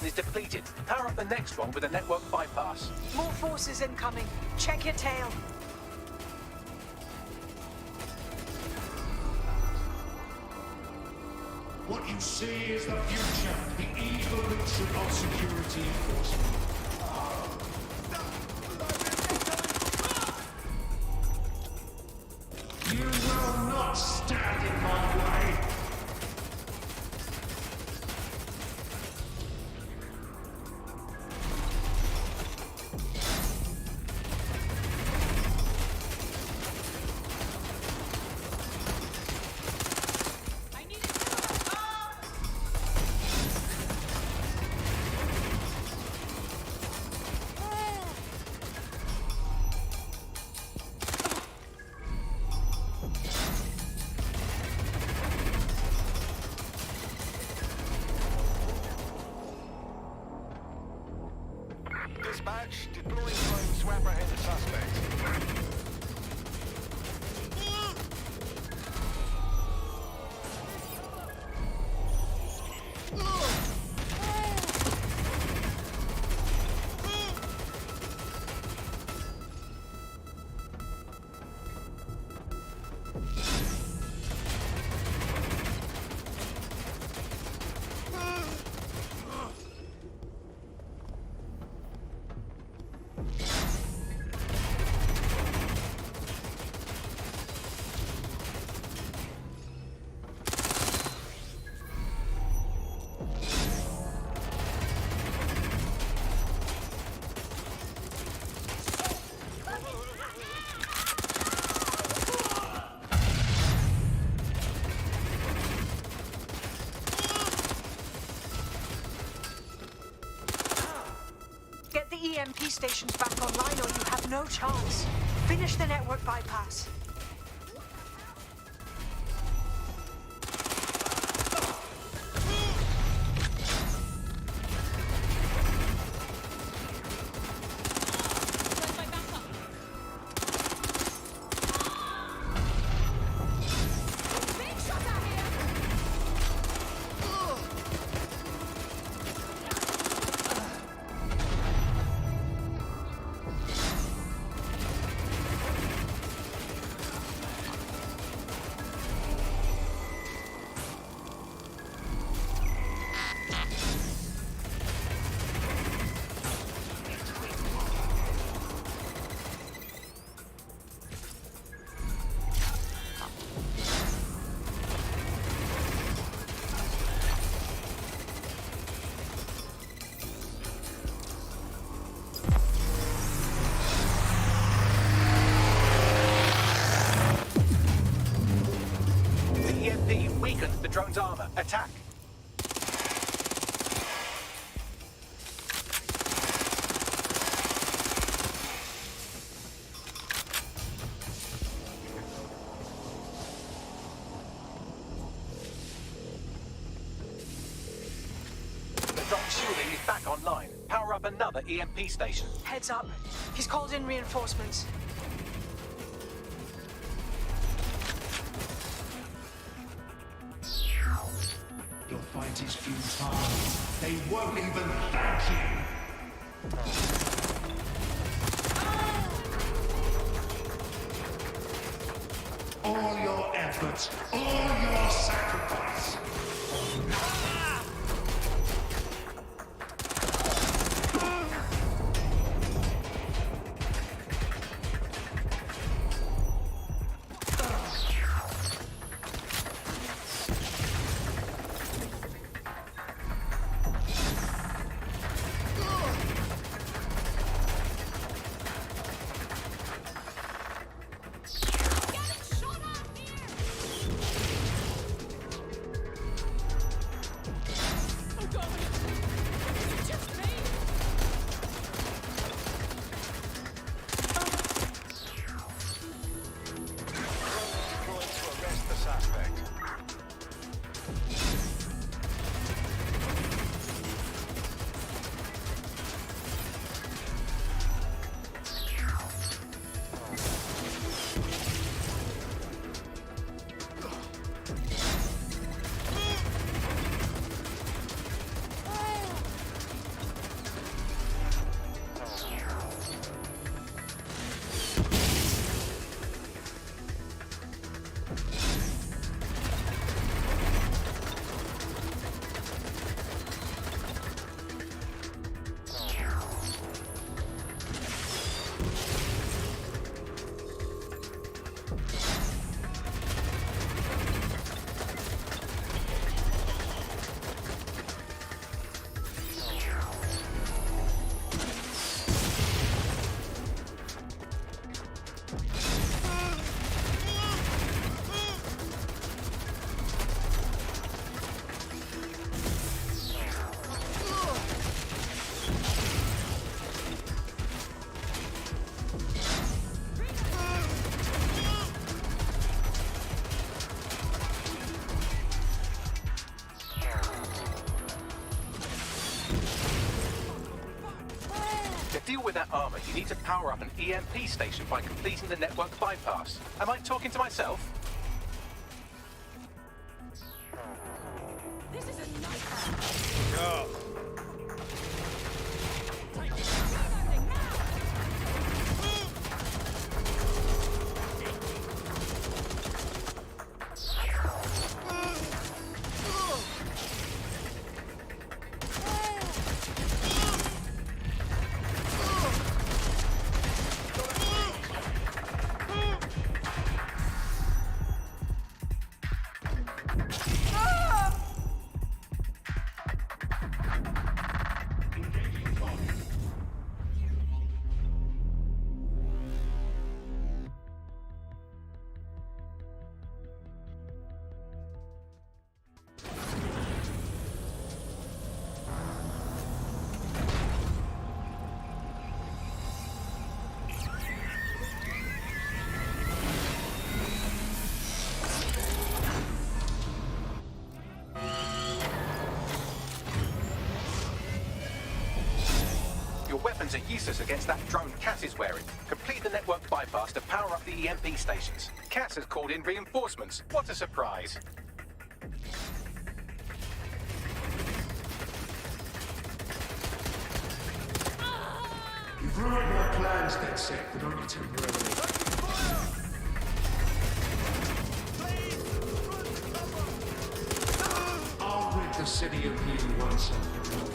Is depleted. Power up the next one with a network bypass. More forces incoming. Check your tail. What you see is the future, the evolution of security enforcement. You will not stand in my way. Dispatch, deploying drone to apprehend the suspect. Get the EMP stations back online or you have no chance. Finish the network bypass. The drone's armor. Attack! The drone shielding is back online. Power up another EMP station. Heads up. He's called in reinforcements. Your fight is futile. They won't even thank you. efforts, all your sacrifice. To deal with that armor, you need to power up an EMP station by completing the network bypass. Am I talking to myself? This is a nightmare. Go. Your weapons are useless against that drone Cass is wearing. Complete the network bypass to power up the EMP stations. Cass has called in reinforcements. What a surprise. You've ruined my plans, DedSec, but only temporarily. I'll rid the city of you once and for all.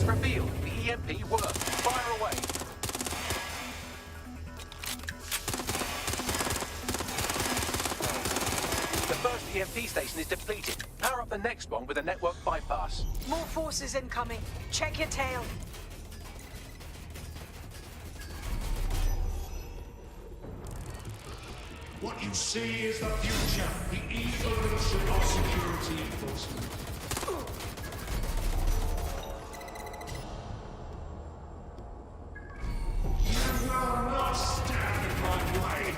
points revealed. The EMP worked. Fire away. The first EMP station is depleted. Power up the next one with a network bypass. More forces incoming. Check your tail. What you see is the future, the evolution of security enforcement. You will not stand in my way.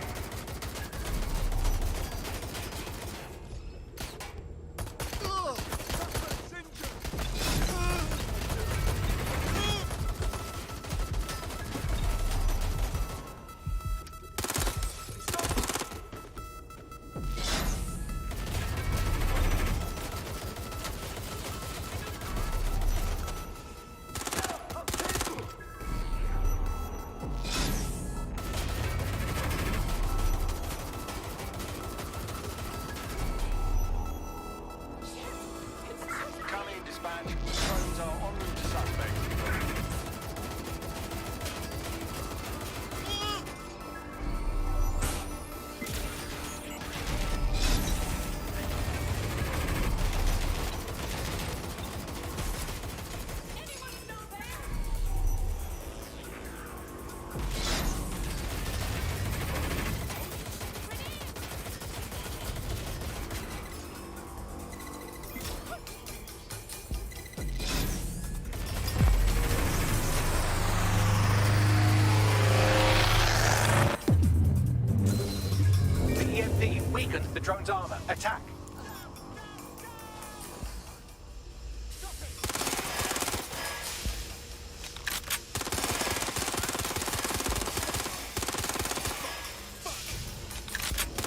The drone's armor. Attack!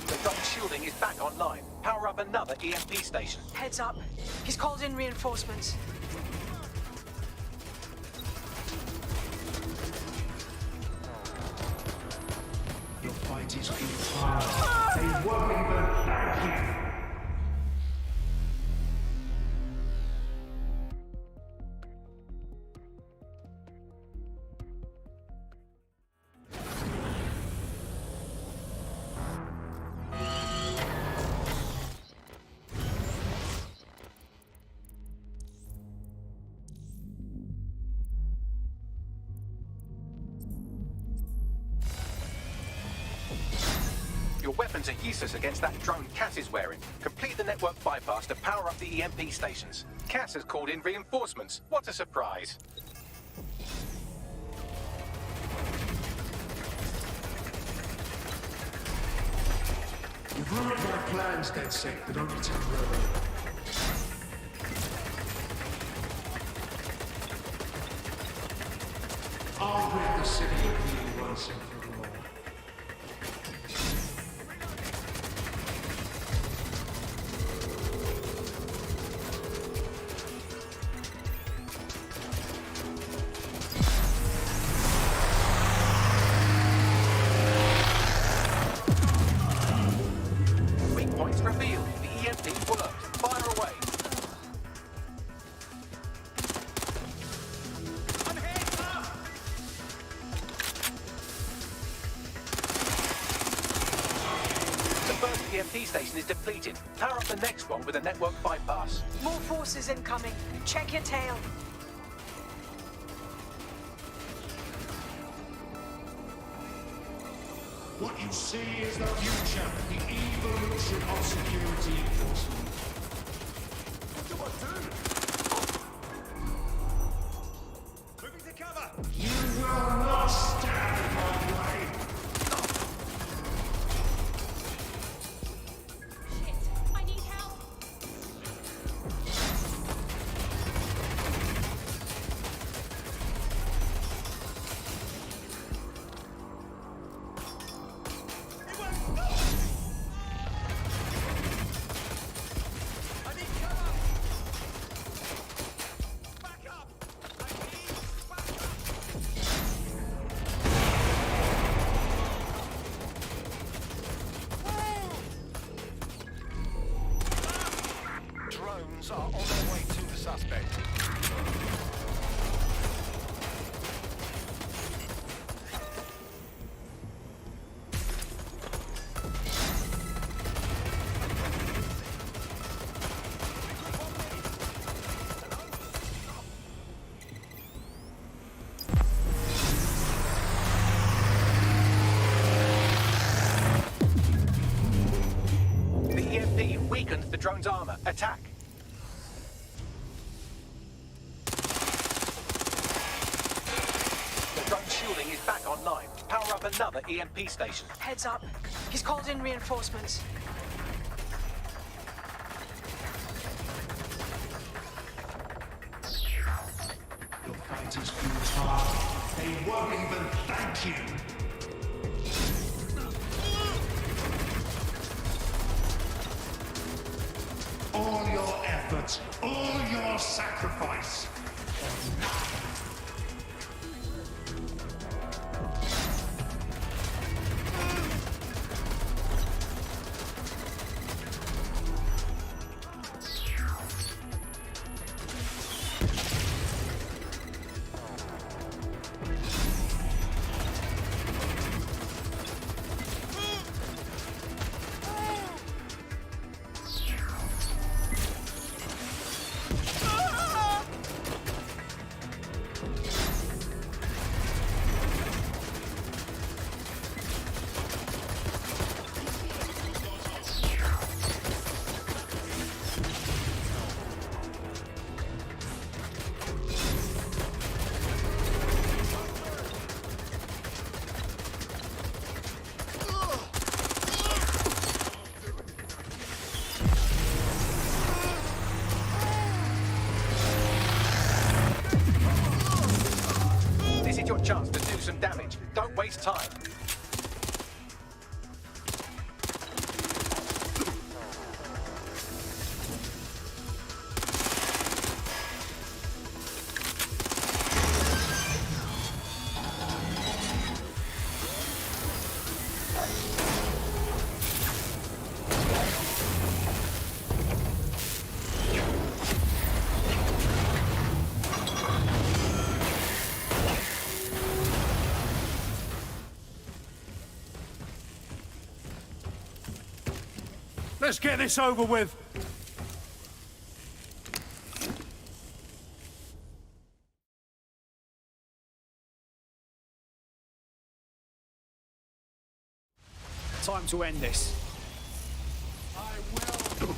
The drone's shielding is back online. Power up another EMP station. Heads up. He's called in reinforcements. Your fight is futile. They won't even thank you. Your weapons are useless against that drone Cass is wearing. Complete the network bypass to power up the EMP stations. Cass has called in reinforcements. What a surprise. You've ruined my plans, DedSec, but only temporarily. I'll rid the city of you once and for all. Weak points revealed. The EMP worked. Fire away. The first EMP station is depleted. Power up the next one with a network bypass. More forces incoming. Check your tail. What you see is the future, the evolution of security enforcement. What do I do? Moving to cover! You will not stand in my way! Shit, I need help. shielding is back online. Power up another EMP station. Heads up. He's called in reinforcements. Your fighters feel tired. They won't even thank you. All your efforts, all your sacrifice. Your chance to do some damage. Don't waste time. Let's get this over with. Time to end this. I will.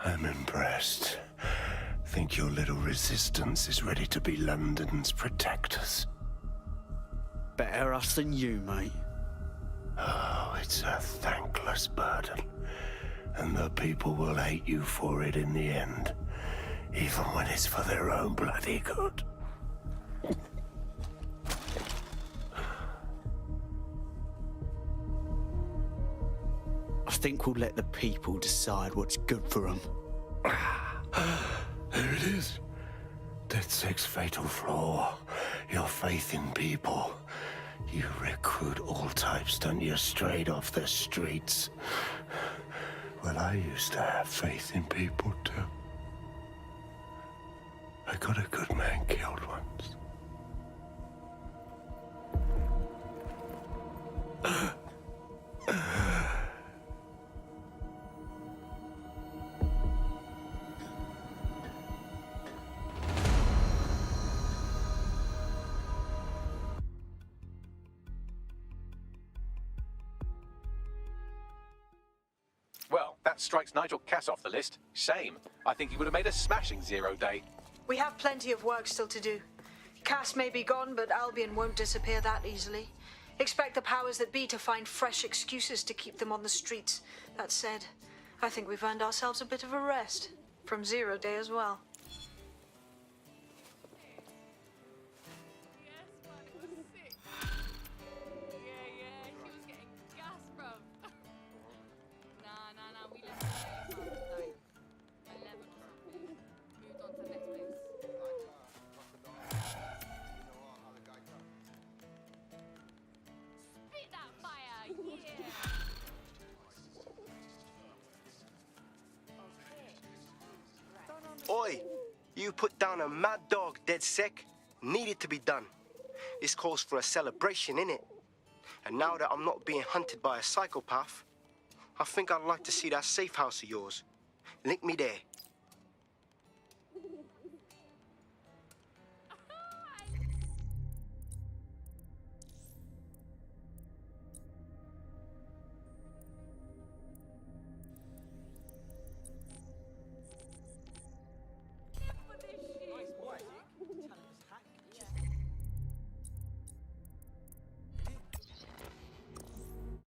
I'm impressed. Think your little resistance is ready to be London's protectors? Better us than you, mate. Oh, it's a thankless burden. And the people will hate you for it in the end. Even when it's for their own bloody good. I think we'll let the people decide what's good for them. There it is. DedSec's fatal flaw. Your faith in people. You recruit all types, don't you, straight off the streets. Well, I used to have faith in people, too. I got a good man killed once. Well, that strikes Nigel Cass off the list. Shame. I think he would have made a smashing 0 day. We have plenty of work still to do. Cass may be gone, but Albion won't disappear that easily. Expect the powers that be to find fresh excuses to keep them on the streets. That said, I think we've earned ourselves a bit of a rest. From 0 day as well. Oi, you put down a mad dog, DedSec. Needed to be done. This calls for a celebration, innit? And now that I'm not being hunted by a psychopath, I think I'd like to see that safe house of yours. Link me there.